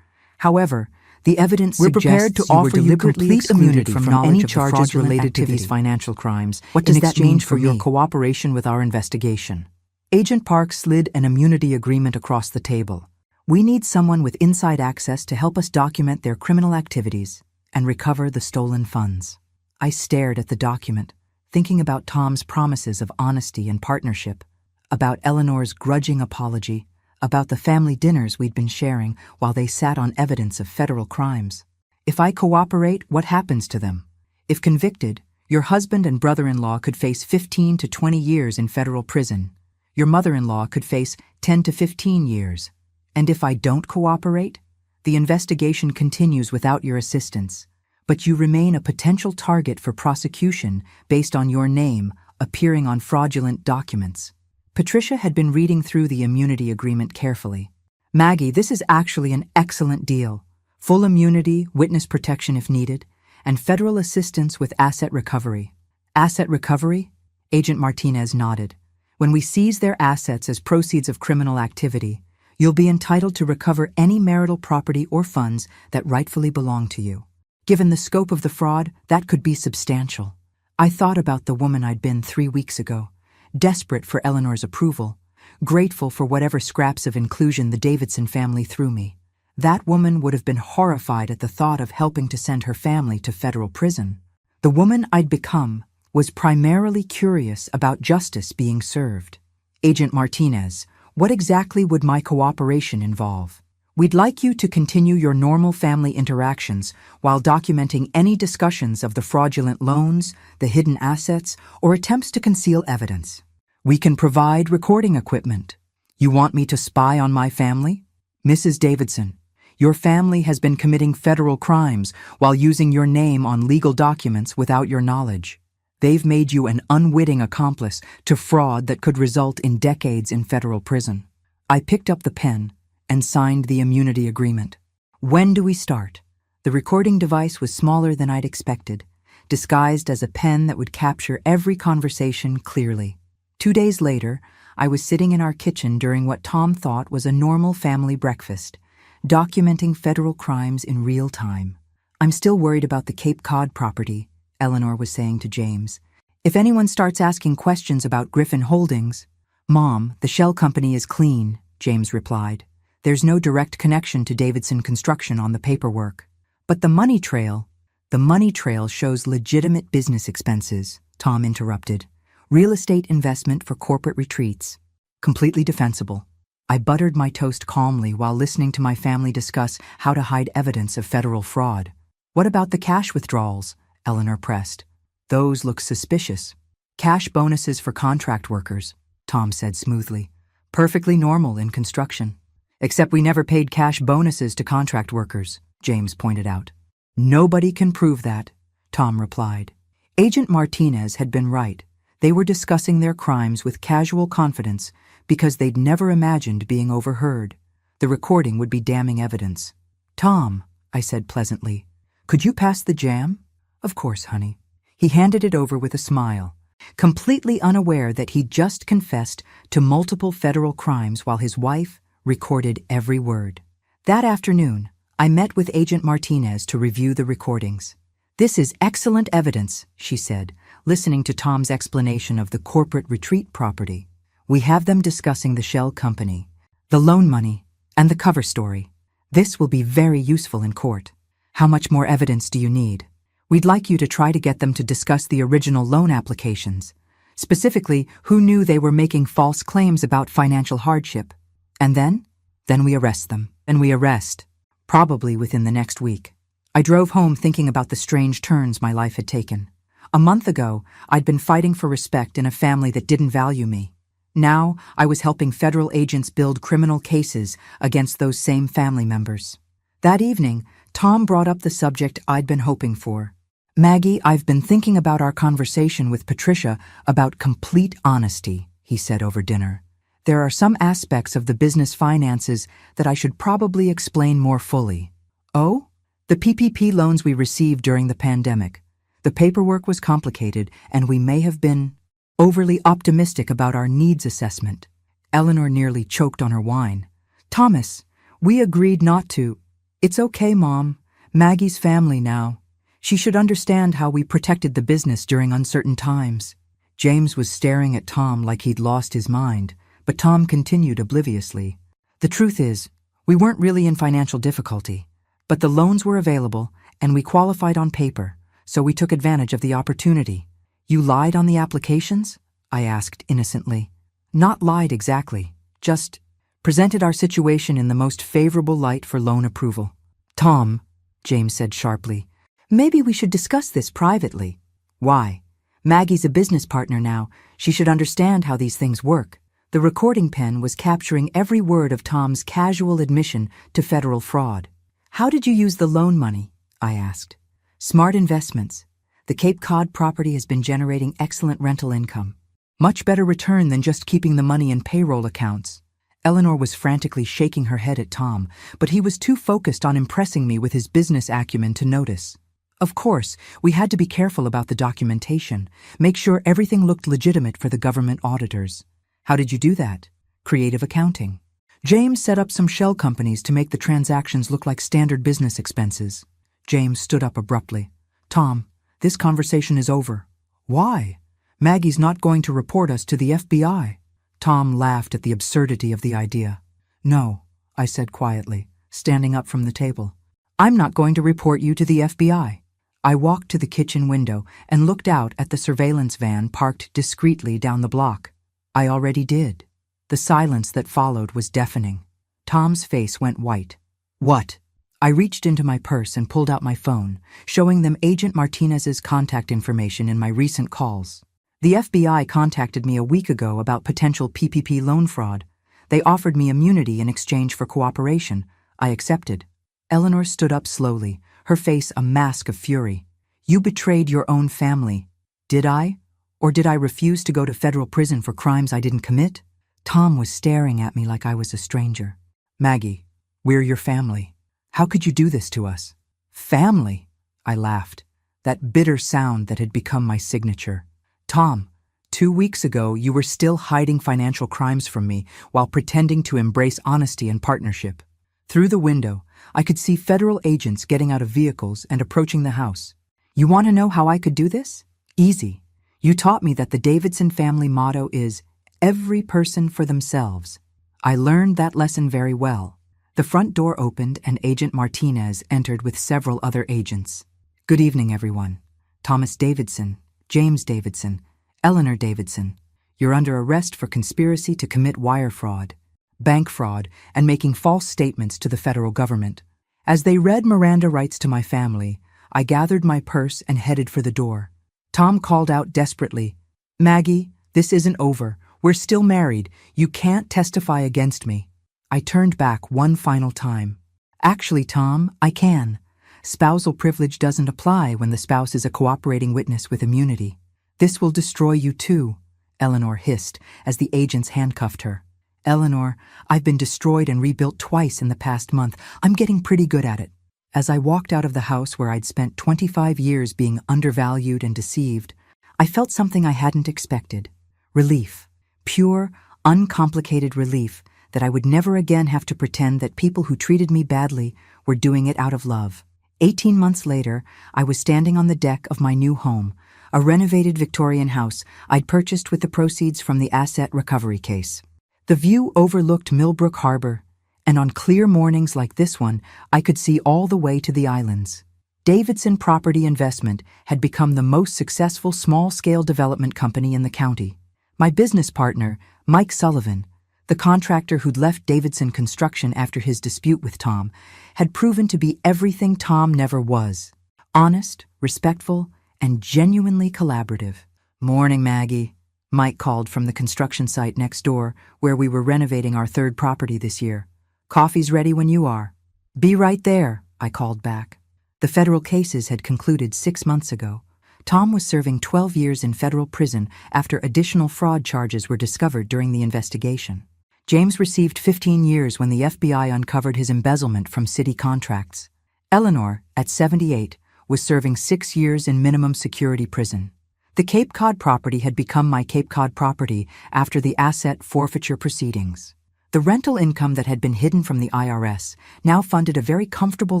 However, the evidence suggests you were deliberately excluded from any charges related to these financial crimes in exchange for your cooperation with our investigation. Agent Park slid an immunity agreement across the table. We need someone with inside access to help us document their criminal activities and recover the stolen funds. I stared at the document, thinking about Tom's promises of honesty and partnership, about Eleanor's grudging apology, about the family dinners we'd been sharing while they sat on evidence of federal crimes. If I cooperate, what happens to them? If convicted, your husband and brother-in-law could face 15 to 20 years in federal prison. Your mother-in-law could face 10 to 15 years. And if I don't cooperate, the investigation continues without your assistance, but you remain a potential target for prosecution based on your name appearing on fraudulent documents. Patricia had been reading through the immunity agreement carefully. Maggie, this is actually an excellent deal. Full immunity, witness protection if needed, and federal assistance with asset recovery. Asset recovery? Agent Martinez nodded. When we seize their assets as proceeds of criminal activity, you'll be entitled to recover any marital property or funds that rightfully belong to you. Given the scope of the fraud, that could be substantial. I thought about the woman I'd been 3 weeks ago, desperate for Eleanor's approval, grateful for whatever scraps of inclusion the Davidson family threw me. That woman would have been horrified at the thought of helping to send her family to federal prison. The woman I'd become was primarily curious about justice being served. Agent Martinez, what exactly would my cooperation involve? We'd like you to continue your normal family interactions while documenting any discussions of the fraudulent loans, the hidden assets, or attempts to conceal evidence. We can provide recording equipment. You want me to spy on my family? Mrs. Davidson, your family has been committing federal crimes while using your name on legal documents without your knowledge. They've made you an unwitting accomplice to fraud that could result in decades in federal prison. I picked up the pen and signed the immunity agreement. When do we start? The recording device was smaller than I'd expected, disguised as a pen that would capture every conversation clearly. 2 days later, I was sitting in our kitchen during what Tom thought was a normal family breakfast, documenting federal crimes in real time. I'm still worried about the Cape Cod property, Eleanor was saying to James. If anyone starts asking questions about Griffin Holdings, Mom, the shell company is clean, James replied. There's no direct connection to Davidson Construction on the paperwork. But the money trail shows legitimate business expenses, Tom interrupted. Real estate investment for corporate retreats. Completely defensible. I buttered my toast calmly while listening to my family discuss how to hide evidence of federal fraud. What about the cash withdrawals? Eleanor pressed. Those look suspicious. Cash bonuses for contract workers, Tom said smoothly. Perfectly normal in construction. Except we never paid cash bonuses to contract workers, James pointed out. Nobody can prove that, Tom replied. Agent Martinez had been right. They were discussing their crimes with casual confidence because they'd never imagined being overheard. The recording would be damning evidence. Tom, I said pleasantly, could you pass the jam? Of course, honey. He handed it over with a smile, completely unaware that he'd just confessed to multiple federal crimes while his wife recorded every word. That afternoon, I met with Agent Martinez to review the recordings. "This is excellent evidence," she said, listening to Tom's explanation of the corporate retreat property. "We have them discussing the shell company, the loan money, and the cover story. This will be very useful in court. How much more evidence do you need? We'd like you to try to get them to discuss the original loan applications, specifically who knew they were making false claims about financial hardship. And then we arrest them. And we arrest, probably within the next week." I drove home thinking about the strange turns my life had taken. A month ago, I'd been fighting for respect in a family that didn't value me. Now, I was helping federal agents build criminal cases against those same family members. That evening, Tom brought up the subject I'd been hoping for. "Maggie, I've been thinking about our conversation with Patricia about complete honesty," he said over dinner. "There are some aspects of the business finances that I should probably explain more fully." "Oh?" "The PPP loans we received during the pandemic. The paperwork was complicated, and we may have been overly optimistic about our needs assessment." Eleanor nearly choked on her wine. "Thomas, we agreed not to." "It's okay, Mom. Maggie's family now. She should understand how we protected the business during uncertain times." James was staring at Tom like he'd lost his mind, but Tom continued obliviously. "The truth is, we weren't really in financial difficulty, but the loans were available, and we qualified on paper, so we took advantage of the opportunity." "You lied on the applications?" I asked innocently. "Not lied exactly, just presented our situation in the most favorable light for loan approval." "Tom," James said sharply, "maybe we should discuss this privately." "Why? Maggie's a business partner now. She should understand how these things work." The recording pen was capturing every word of Tom's casual admission to federal fraud. "How did you use the loan money?" I asked. "Smart investments. The Cape Cod property has been generating excellent rental income. Much better return than just keeping the money in payroll accounts." Eleanor was frantically shaking her head at Tom, but he was too focused on impressing me with his business acumen to notice. "Of course, we had to be careful about the documentation, make sure everything looked legitimate for the government auditors." "How did you do that?" "Creative accounting. James set up some shell companies to make the transactions look like standard business expenses." James stood up abruptly. "Tom, this conversation is over." "Why? Maggie's not going to report us to the FBI." Tom laughed at the absurdity of the idea. "No," I said quietly, standing up from the table. "I'm not going to report you to the FBI." I walked to the kitchen window and looked out at the surveillance van parked discreetly down the block. I already did. The silence that followed was deafening. Tom's face went white. "What?" I reached into my purse and pulled out my phone, showing them Agent Martinez's contact information in my recent calls. "The FBI contacted me a week ago about potential PPP loan fraud. They offered me immunity in exchange for cooperation. I accepted." Eleanor stood up slowly, her face a mask of fury. "You betrayed your own family." "Did I? Or did I refuse to go to federal prison for crimes I didn't commit?" Tom was staring at me like I was a stranger. "Maggie, we're your family. How could you do this to us?" "Family?" I laughed, that bitter sound that had become my signature. "Tom, 2 weeks ago you were still hiding financial crimes from me while pretending to embrace honesty and partnership. Through the window, I could see federal agents getting out of vehicles and approaching the house. You want to know how I could do this? Easy. You taught me that the Davidson family motto is, 'Every person for themselves.' I learned that lesson very well." The front door opened and Agent Martinez entered with several other agents. "Good evening, everyone. Thomas Davidson, James Davidson, Eleanor Davidson. You're under arrest for conspiracy to commit wire fraud, bank fraud, and making false statements to the federal government." As they read Miranda rights to my family, I gathered my purse and headed for the door. Tom called out desperately, "Maggie, this isn't over. We're still married. You can't testify against me." I turned back one final time. "Actually, Tom, I can. Spousal privilege doesn't apply when the spouse is a cooperating witness with immunity." "This will destroy you too," Eleanor hissed as the agents handcuffed her. "Eleanor, I've been destroyed and rebuilt twice in the past month. I'm getting pretty good at it." As I walked out of the house where I'd spent 25 years being undervalued and deceived, I felt something I hadn't expected. Relief. Pure, uncomplicated relief that I would never again have to pretend that people who treated me badly were doing it out of love. 18 months later, I was standing on the deck of my new home, a renovated Victorian house I'd purchased with the proceeds from the asset recovery case. The view overlooked Millbrook Harbor, and on clear mornings like this one, I could see all the way to the islands. Davidson Property Investment had become the most successful small-scale development company in the county. My business partner, Mike Sullivan, the contractor who'd left Davidson Construction after his dispute with Tom, had proven to be everything Tom never was: honest, respectful, and genuinely collaborative. "Morning, Maggie," Mike called from the construction site next door, where we were renovating our third property this year. "Coffee's ready when you are." "Be right there," I called back. The federal cases had concluded 6 months ago. Tom was serving 12 years in federal prison after additional fraud charges were discovered during the investigation. James received 15 years when the FBI uncovered his embezzlement from city contracts. Eleanor, at 78, was serving 6 years in minimum security prison. The Cape Cod property had become my Cape Cod property after the asset forfeiture proceedings. The rental income that had been hidden from the IRS now funded a very comfortable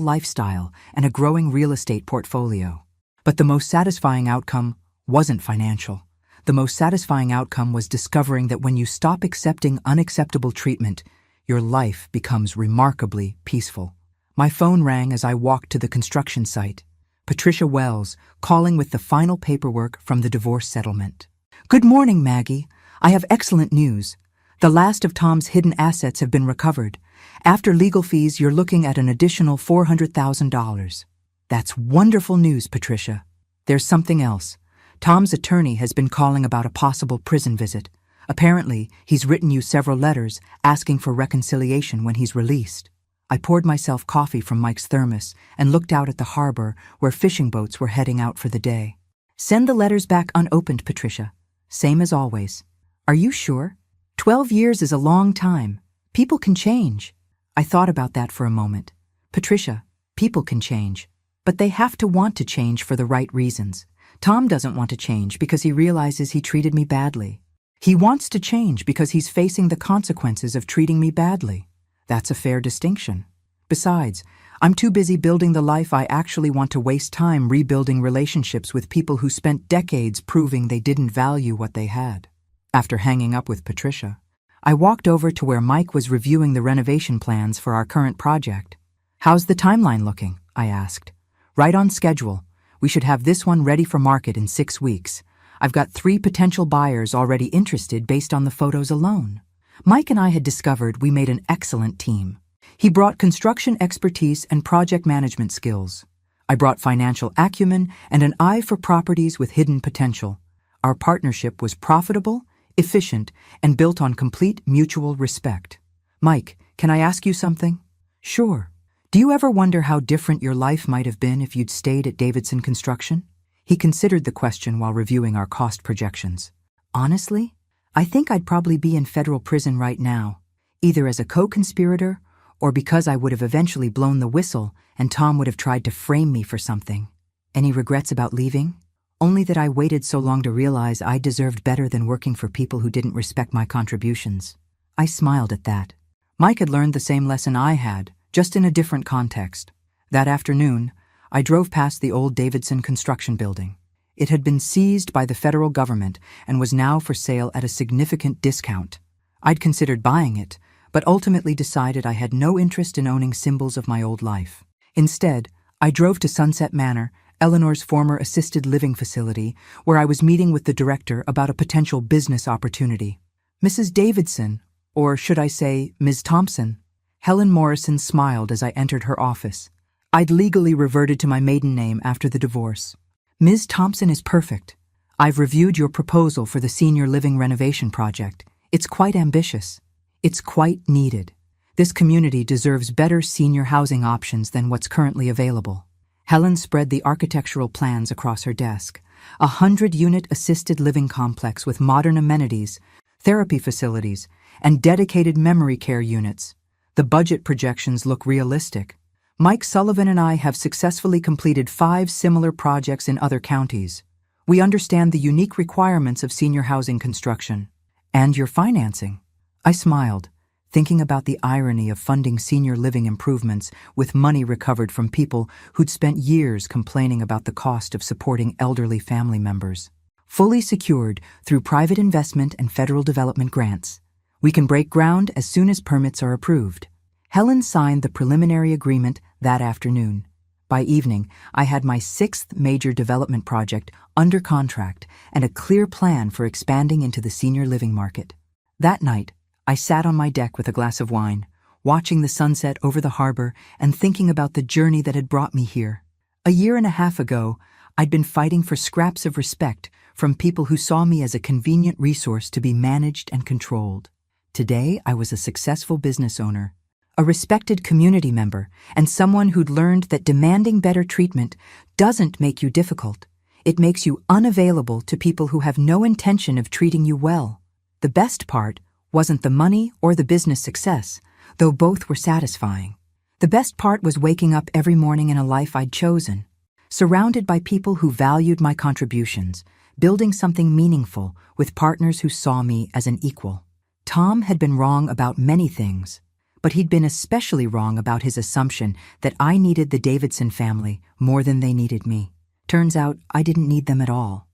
lifestyle and a growing real estate portfolio. But the most satisfying outcome wasn't financial. The most satisfying outcome was discovering that when you stop accepting unacceptable treatment, your life becomes remarkably peaceful. My phone rang as I walked to the construction site. Patricia Wells, calling with the final paperwork from the divorce settlement. "Good morning, Maggie. I have excellent news. The last of Tom's hidden assets have been recovered. After legal fees, you're looking at an additional $400,000. "That's wonderful news, Patricia. There's something else. Tom's attorney has been calling about a possible prison visit. Apparently, he's written you several letters asking for reconciliation when he's released." I poured myself coffee from Mike's thermos and looked out at the harbor where fishing boats were heading out for the day. "Send the letters back unopened, Patricia. Same as always." "Are you sure? 12 years is a long time. People can change." I thought about that for a moment. "Patricia, people can change, but they have to want to change for the right reasons. Tom doesn't want to change because he realizes he treated me badly. He wants to change because he's facing the consequences of treating me badly. That's a fair distinction. Besides, I'm too busy building the life I actually want to waste time rebuilding relationships with people who spent decades proving they didn't value what they had." After hanging up with Patricia, I walked over to where Mike was reviewing the renovation plans for our current project. "How's the timeline looking?" I asked. "Right on schedule. We should have this one ready for market in 6 weeks. I've got 3 potential buyers already interested based on the photos alone." Mike and I had discovered we made an excellent team. He brought construction expertise and project management skills. I brought financial acumen and an eye for properties with hidden potential. Our partnership was profitable, efficient, and built on complete mutual respect. "Mike, can I ask you something?" "Sure. Do you ever wonder how different your life might have been if you'd stayed at Davidson Construction?" He considered the question while reviewing our cost projections. "Honestly, I think I'd probably be in federal prison right now, either as a co-conspirator or because I would have eventually blown the whistle and Tom would have tried to frame me for something." "Any regrets about leaving?" "Only that I waited so long to realize I deserved better than working for people who didn't respect my contributions." I smiled at that. Mike had learned the same lesson I had, just in a different context. That afternoon, I drove past the old Davidson Construction building. It had been seized by the federal government and was now for sale at a significant discount. I'd considered buying it, but ultimately decided I had no interest in owning symbols of my old life. Instead, I drove to Sunset Manor, Eleanor's former assisted living facility, where I was meeting with the director about a potential business opportunity. "Mrs. Davidson, or should I say Ms. Thompson?" Helen Morrison smiled as I entered her office. I'd legally reverted to my maiden name after the divorce. "Ms. Thompson is perfect. I've reviewed your proposal for the senior living renovation project. It's quite ambitious. It's quite needed. This community deserves better senior housing options than what's currently available." Helen spread the architectural plans across her desk. A 100-unit assisted living complex with modern amenities, therapy facilities, and dedicated memory care units. The budget projections look realistic. Mike Sullivan and I have successfully completed 5 similar projects in other counties. We understand the unique requirements of senior housing construction. "And your financing." I smiled. thinking about the irony of funding senior living improvements with money recovered from people who'd spent years complaining about the cost of supporting elderly family members. Fully secured through private investment and federal development grants. We can break ground as soon as permits are approved. Helen signed the preliminary agreement that afternoon. By evening, I had my 6th major development project under contract and a clear plan for expanding into the senior living market. That night, I sat on my deck with a glass of wine, watching the sunset over the harbor and thinking about the journey that had brought me here. A year and a half ago, I'd been fighting for scraps of respect from people who saw me as a convenient resource to be managed and controlled. Today, I was a successful business owner, a respected community member, and someone who'd learned that demanding better treatment doesn't make you difficult. It makes you unavailable to people who have no intention of treating you well. The best part wasn't the money or the business success, though both were satisfying. The best part was waking up every morning in a life I'd chosen, surrounded by people who valued my contributions, building something meaningful with partners who saw me as an equal. Tom had been wrong about many things, but he'd been especially wrong about his assumption that I needed the Davidson family more than they needed me. Turns out I didn't need them at all.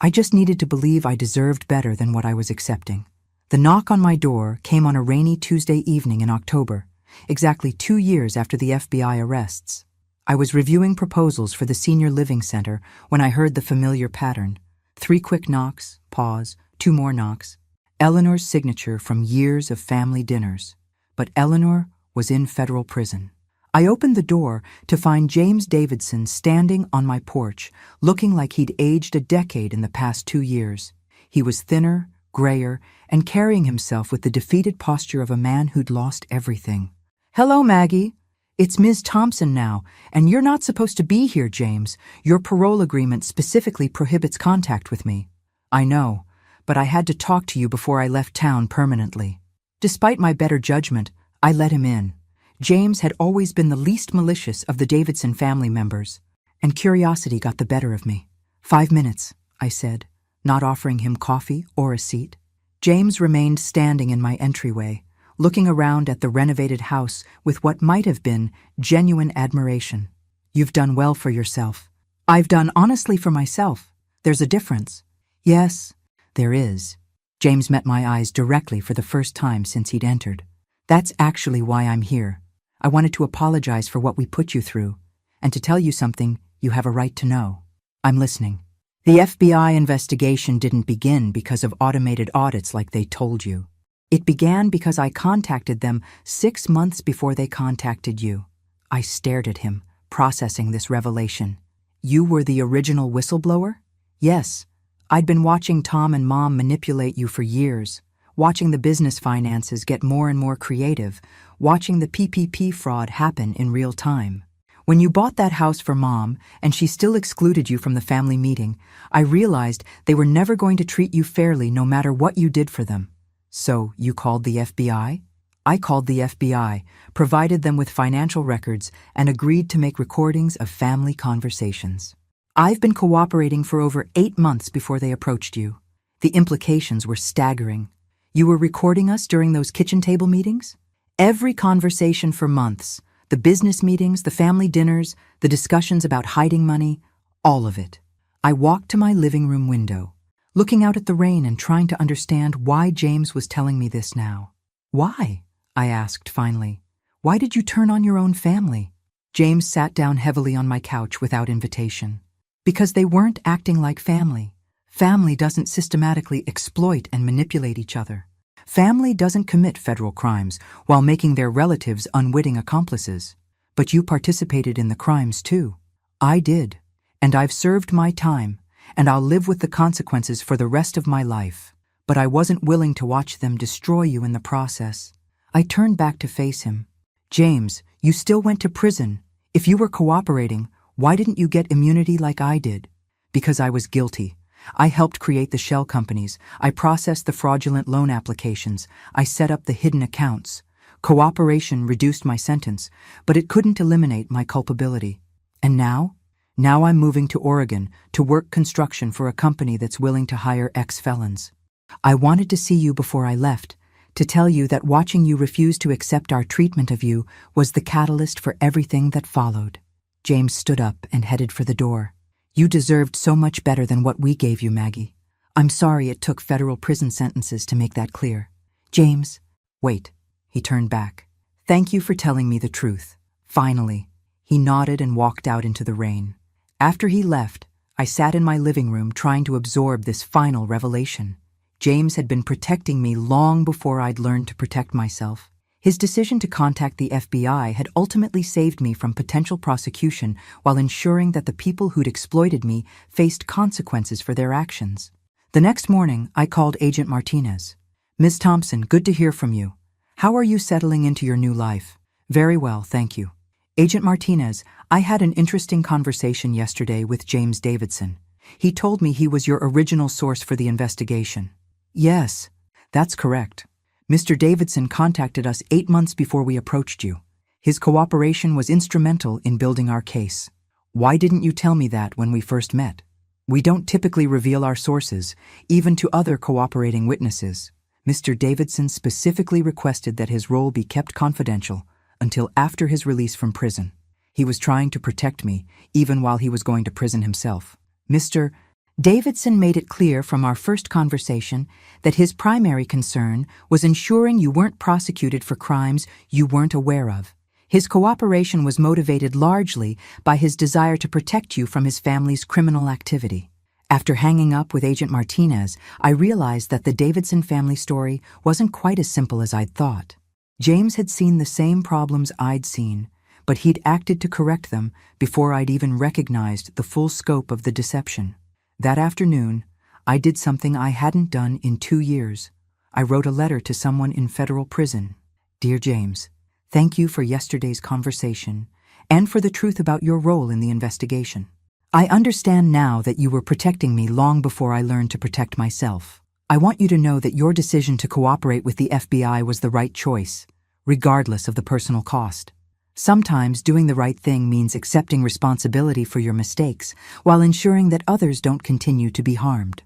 I just needed to believe I deserved better than what I was accepting. The knock on my door came on a rainy Tuesday evening in October, exactly 2 years after the FBI arrests. I was reviewing proposals for the senior living center when I heard the familiar pattern. 3 quick knocks, pause, 2 more knocks. Eleanor's signature from years of family dinners. But Eleanor was in federal prison. I opened the door to find James Davidson standing on my porch, looking like he'd aged a decade in the past 2 years. He was thinner, grayer, and carrying himself with the defeated posture of a man who'd lost everything. "Hello, Maggie. It's Ms. Thompson now, and you're not supposed to be here, James. Your parole agreement specifically prohibits contact with me." "I know, but I had to talk to you before I left town permanently." Despite my better judgment, I let him in. James had always been the least malicious of the Davidson family members, and curiosity got the better of me. 5 minutes, I said, not offering him coffee or a seat. James remained standing in my entryway, looking around at the renovated house with what might have been genuine admiration. "You've done well for yourself." "I've done honestly for myself. There's a difference." "Yes, there is." James met my eyes directly for the first time since he'd entered. "That's actually why I'm here. I wanted to apologize for what we put you through, and to tell you something you have a right to know." "I'm listening." "The FBI investigation didn't begin because of automated audits like they told you. It began because I contacted them 6 months before they contacted you." I stared at him, processing this revelation. "You were the original whistleblower?" "Yes. I'd been watching Tom and Mom manipulate you for years, watching the business finances get more and more creative, watching the PPP fraud happen in real time. When you bought that house for Mom, and she still excluded you from the family meeting, I realized they were never going to treat you fairly no matter what you did for them. So you called the FBI?" "I called the FBI, provided them with financial records, and agreed to make recordings of family conversations. I've been cooperating for over 8 months before they approached you. The implications were staggering. You were recording us during those kitchen table meetings? Every conversation for months, the business meetings, the family dinners, the discussions about hiding money, all of it." I walked to my living room window, looking out at the rain and trying to understand why James was telling me this now. "Why?" I asked finally. "Why did you turn on your own family?" James sat down heavily on my couch without invitation. "Because they weren't acting like family. Family doesn't systematically exploit and manipulate each other. Family doesn't commit federal crimes while making their relatives unwitting accomplices. But you participated in the crimes too." "I did. And I've served my time, and I'll live with the consequences for the rest of my life. But I wasn't willing to watch them destroy you in the process." I turned back to face him. "James, you still went to prison. If you were cooperating, why didn't you get immunity like I did?" "Because I was guilty. I helped create the shell companies. I processed the fraudulent loan applications. I set up the hidden accounts. Cooperation reduced my sentence, but it couldn't eliminate my culpability. And now? Now I'm moving to Oregon to work construction for a company that's willing to hire ex-felons. I wanted to see you before I left, To tell you that watching you refuse to accept our treatment of you was the catalyst for everything that followed. James stood up and headed for the door. You deserved so much better than what we gave you, Maggie. I'm sorry it took federal prison sentences to make that clear. James, wait. He turned back. Thank you for telling me the truth. Finally. He nodded and walked out into the rain. After he left, I sat in my living room trying to absorb this final revelation. James had been protecting me long before I'd learned to protect myself. His decision to contact the FBI had ultimately saved me from potential prosecution while ensuring that the people who'd exploited me faced consequences for their actions. The next morning, I called Agent Martinez. Ms. Thompson, good to hear from you. How are you settling into your new life? Very well, thank you. Agent Martinez, I had an interesting conversation yesterday with James Davidson. He told me he was your original source for the investigation. Yes, that's correct. Mr. Davidson contacted us 8 months before we approached you. His cooperation was instrumental in building our case. Why didn't you tell me that when we first met? We don't typically reveal our sources, even to other cooperating witnesses. Mr. Davidson specifically requested that his role be kept confidential until after his release from prison. He was trying to protect me, even while he was going to prison himself. Mr. Davidson made it clear from our first conversation that his primary concern was ensuring you weren't prosecuted for crimes you weren't aware of. His cooperation was motivated largely by his desire to protect you from his family's criminal activity. After hanging up with Agent Martinez, I realized that the Davidson family story wasn't quite as simple as I'd thought. James had seen the same problems I'd seen, but he'd acted to correct them before I'd even recognized the full scope of the deception. That afternoon, I did something I hadn't done in 2 years. I wrote a letter to someone in federal prison. Dear James, thank you for yesterday's conversation and for the truth about your role in the investigation. I understand now that you were protecting me long before I learned to protect myself. I want you to know that your decision to cooperate with the FBI was the right choice, regardless of the personal cost. Sometimes doing the right thing means accepting responsibility for your mistakes while ensuring that others don't continue to be harmed.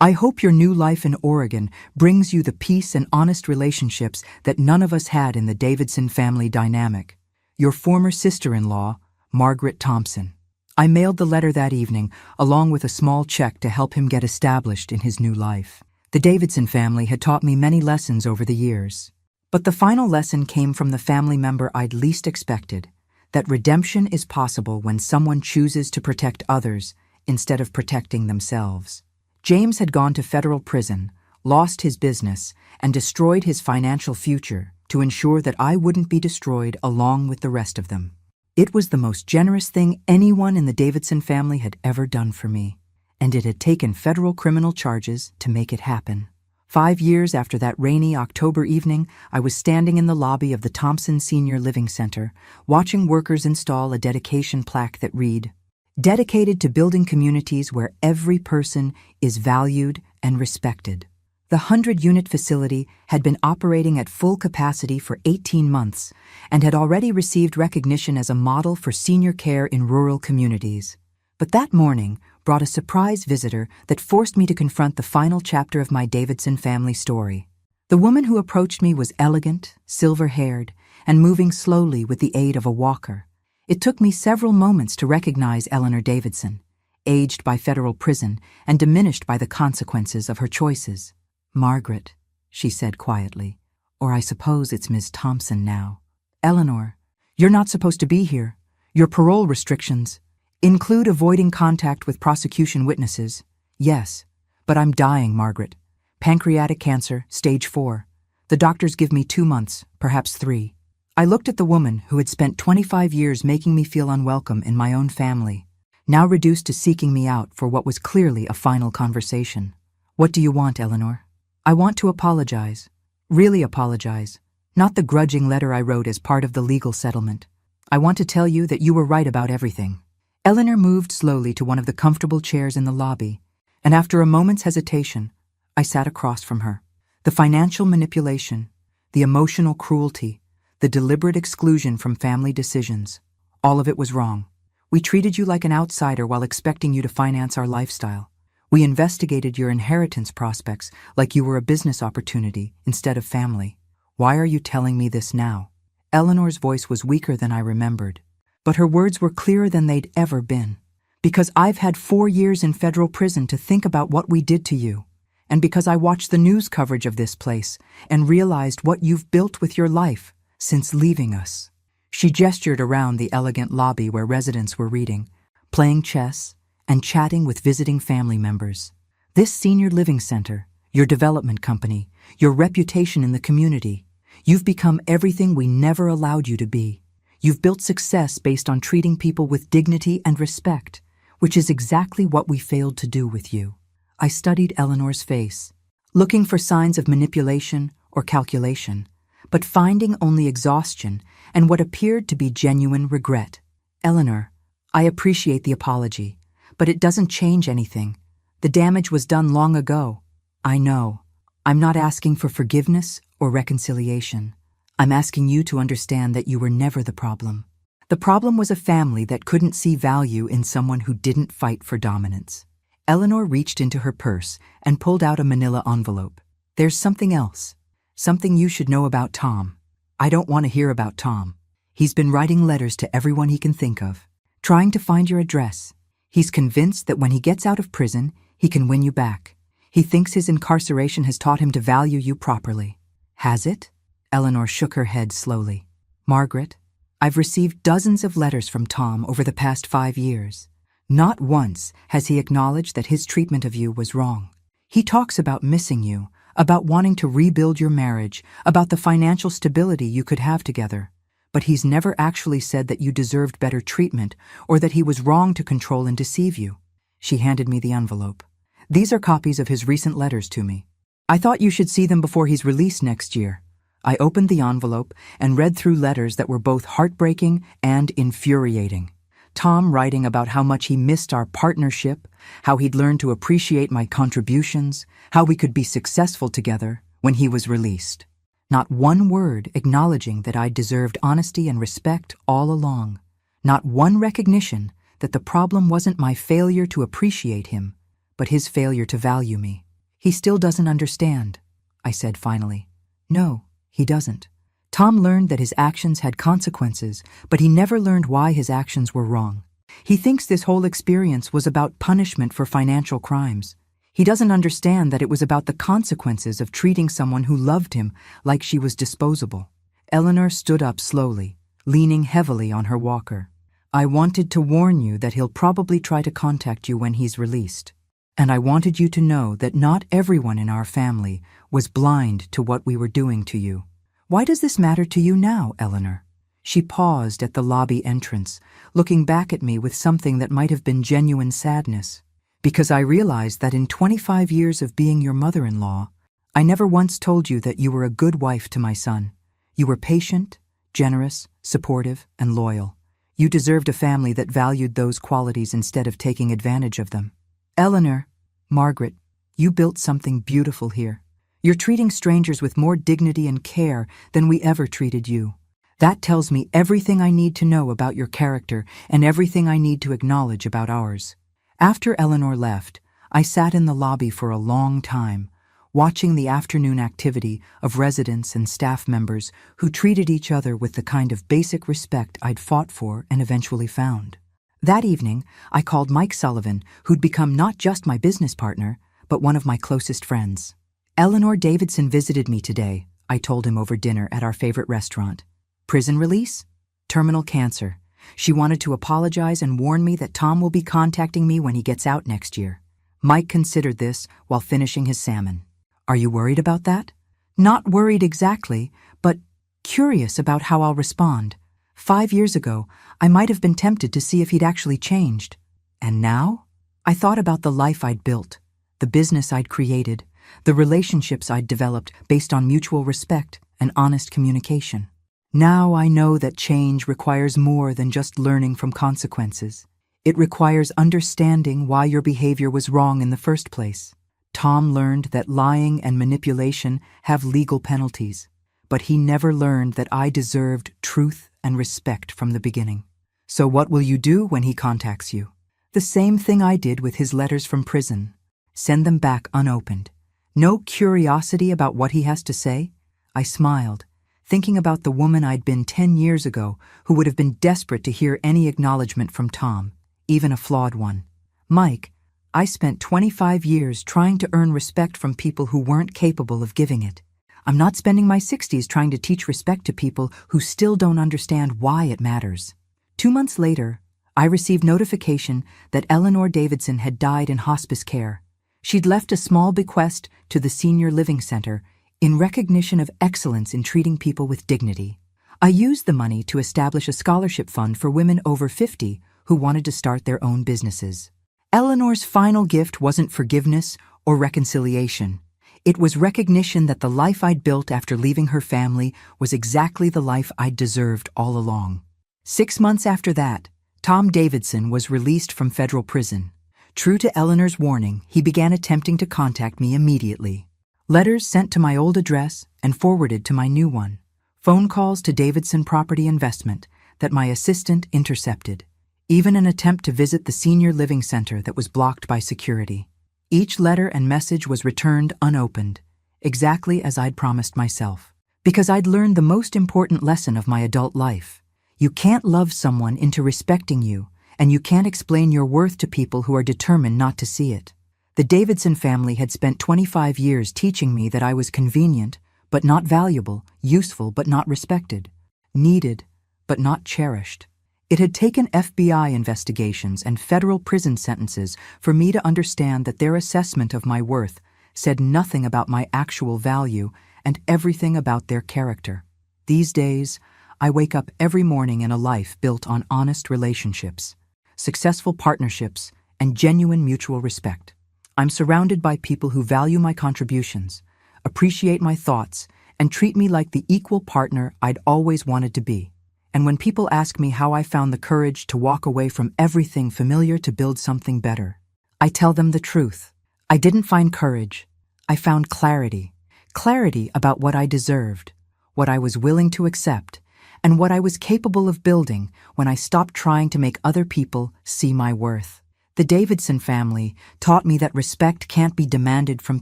I hope your new life in Oregon brings you the peace and honest relationships that none of us had in the Davidson family dynamic. Your former sister-in-law, Margaret Thompson. I mailed the letter that evening, along with a small check to help him get established in his new life. The Davidson family had taught me many lessons over the years. But the final lesson came from the family member I'd least expected, that redemption is possible when someone chooses to protect others instead of protecting themselves. James had gone to federal prison, lost his business, and destroyed his financial future to ensure that I wouldn't be destroyed along with the rest of them. It was the most generous thing anyone in the Davidson family had ever done for me, and it had taken federal criminal charges to make it happen. 5 years after that rainy October evening, I was standing in the lobby of the Thompson Senior Living Center, watching workers install a dedication plaque that read, "Dedicated to building communities where every person is valued and respected." The 100-unit facility had been operating at full capacity for 18 months and had already received recognition as a model for senior care in rural communities. But that morning brought a surprise visitor that forced me to confront the final chapter of my Davidson family story. The woman who approached me was elegant, silver-haired, and moving slowly with the aid of a walker. It took me several moments to recognize Eleanor Davidson, aged by federal prison and diminished by the consequences of her choices. "Margaret," she said quietly, "or I suppose it's Ms. Thompson now." "Eleanor, you're not supposed to be here. Your parole restrictions include avoiding contact with prosecution witnesses." "Yes, but I'm dying, Margaret. Pancreatic cancer, stage 4. The doctors give me 2 months, perhaps 3. I looked at the woman who had spent 25 years making me feel unwelcome in my own family, now reduced to seeking me out for what was clearly a final conversation. "What do you want, Eleanor?" "I want to apologize. Really apologize. Not the grudging letter I wrote as part of the legal settlement. I want to tell you that you were right about everything." Eleanor moved slowly to one of the comfortable chairs in the lobby, and after a moment's hesitation, I sat across from her. The financial manipulation, the emotional cruelty, the deliberate exclusion from family decisions, all of it was wrong. We treated you like an outsider while expecting you to finance our lifestyle. We investigated your inheritance prospects like you were a business opportunity instead of family. Why are you telling me this now?" Eleanor's voice was weaker than I remembered, but her words were clearer than they'd ever been. "Because I've had 4 years in federal prison to think about what we did to you, and because I watched the news coverage of this place and realized what you've built with your life since leaving us." She gestured around the elegant lobby where residents were reading, playing chess, and chatting with visiting family members. "This senior living center, your development company, your reputation in the community, you've become everything we never allowed you to be. You've built success based on treating people with dignity and respect, which is exactly what we failed to do with you." I studied Eleanor's face, looking for signs of manipulation or calculation, but finding only exhaustion and what appeared to be genuine regret. "Eleanor, I appreciate the apology, but it doesn't change anything. The damage was done long ago." "I know. I'm not asking for forgiveness or reconciliation. I'm asking you to understand that you were never the problem. The problem was a family that couldn't see value in someone who didn't fight for dominance." Eleanor reached into her purse and pulled out a manila envelope. "There's something else. Something you should know about Tom." "I don't want to hear about Tom. He's been writing letters to everyone he can think of, trying to find your address. He's convinced that when he gets out of prison, he can win you back. He thinks his incarceration has taught him to value you properly." "Has it?" Eleanor shook her head slowly. "Margaret, I've received dozens of letters from Tom over the past 5 years. Not once has he acknowledged that his treatment of you was wrong. He talks about missing you, about wanting to rebuild your marriage, about the financial stability you could have together. But he's never actually said that you deserved better treatment or that he was wrong to control and deceive you." She handed me the envelope. "These are copies of his recent letters to me. I thought you should see them before he's released next year." I opened the envelope and read through letters that were both heartbreaking and infuriating. Tom writing about how much he missed our partnership, how he'd learned to appreciate my contributions, how we could be successful together when he was released. Not one word acknowledging that I deserved honesty and respect all along. Not one recognition that the problem wasn't my failure to appreciate him, but his failure to value me. "He still doesn't understand," I said finally. "No, he doesn't. Tom learned that his actions had consequences, but he never learned why his actions were wrong. He thinks this whole experience was about punishment for financial crimes. He doesn't understand that it was about the consequences of treating someone who loved him like she was disposable." Eleanor stood up slowly, leaning heavily on her walker. "I wanted to warn you that he'll probably try to contact you when he's released. And I wanted you to know that not everyone in our family was blind to what we were doing to you. Why does this matter to you now, Eleanor?" She paused at the lobby entrance, looking back at me with something that might have been genuine sadness. "Because I realized that in 25 years of being your mother-in-law, I never once told you that you were a good wife to my son. You were patient, generous, supportive, and loyal. You deserved a family that valued those qualities instead of taking advantage of them. Eleanor, Margaret, you built something beautiful here. You're treating strangers with more dignity and care than we ever treated you. That tells me everything I need to know about your character and everything I need to acknowledge about ours." After Eleanor left, I sat in the lobby for a long time, watching the afternoon activity of residents and staff members who treated each other with the kind of basic respect I'd fought for and eventually found. That evening, I called Mike Sullivan, who'd become not just my business partner, but one of my closest friends. "Eleanor Davidson visited me today," I told him over dinner at our favorite restaurant. "Prison release? Terminal cancer. She wanted to apologize and warn me that Tom will be contacting me when he gets out next year." Mike considered this while finishing his salmon. "Are you worried about that?" "Not worried exactly, but curious about how I'll respond. 5 years ago, I might have been tempted to see if he'd actually changed. And now? I thought about the life I'd built, the business I'd created, the relationships I'd developed based on mutual respect and honest communication. Now I know that change requires more than just learning from consequences. It requires understanding why your behavior was wrong in the first place. Tom learned that lying and manipulation have legal penalties, but he never learned that I deserved truth and respect from the beginning. So what will you do when he contacts you? The same thing I did with his letters from prison. Send them back unopened. No curiosity about what he has to say? I smiled, thinking about the woman I'd been 10 years ago who would have been desperate to hear any acknowledgement from Tom, even a flawed one. Mike, I spent 25 years trying to earn respect from people who weren't capable of giving it. I'm not spending my 60s trying to teach respect to people who still don't understand why it matters. 2 months later, I received notification that Eleanor Davidson had died in hospice care. She'd left a small bequest to the Senior Living Center in recognition of excellence in treating people with dignity. I used the money to establish a scholarship fund for women over 50 who wanted to start their own businesses. Eleanor's final gift wasn't forgiveness or reconciliation. It was recognition that the life I'd built after leaving her family was exactly the life I'd deserved all along. 6 months after that, Tom Davidson was released from federal prison. True to Eleanor's warning, he began attempting to contact me immediately. Letters sent to my old address and forwarded to my new one. Phone calls to Davidson Property Investment that my assistant intercepted. Even an attempt to visit the Senior Living Center that was blocked by security. Each letter and message was returned unopened, exactly as I'd promised myself. Because I'd learned the most important lesson of my adult life. You can't love someone into respecting you, and you can't explain your worth to people who are determined not to see it. The Davidson family had spent 25 years teaching me that I was convenient, but not valuable, useful but not respected, needed, but not cherished. It had taken FBI investigations and federal prison sentences for me to understand that their assessment of my worth said nothing about my actual value and everything about their character. These days, I wake up every morning in a life built on honest relationships, successful partnerships, and genuine mutual respect. I'm surrounded by people who value my contributions, appreciate my thoughts, and treat me like the equal partner I'd always wanted to be. And when people ask me how I found the courage to walk away from everything familiar to build something better, I tell them the truth. I didn't find courage. I found clarity. Clarity about what I deserved, what I was willing to accept, and what I was capable of building when I stopped trying to make other people see my worth. The Davidson family taught me that respect can't be demanded from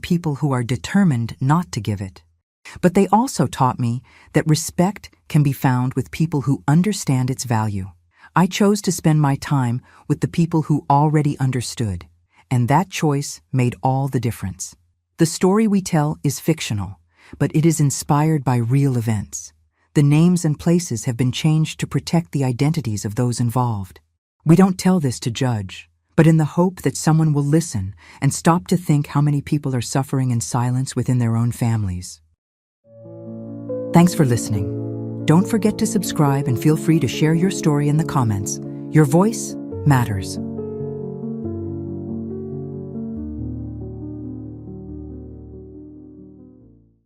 people who are determined not to give it. But they also taught me that respect can be found with people who understand its value. I chose to spend my time with the people who already understood, and that choice made all the difference. The story we tell is fictional, but it is inspired by real events. The names and places have been changed to protect the identities of those involved. We don't tell this to judge, but in the hope that someone will listen and stop to think how many people are suffering in silence within their own families. Thanks for listening. Don't forget to subscribe and feel free to share your story in the comments. Your voice matters.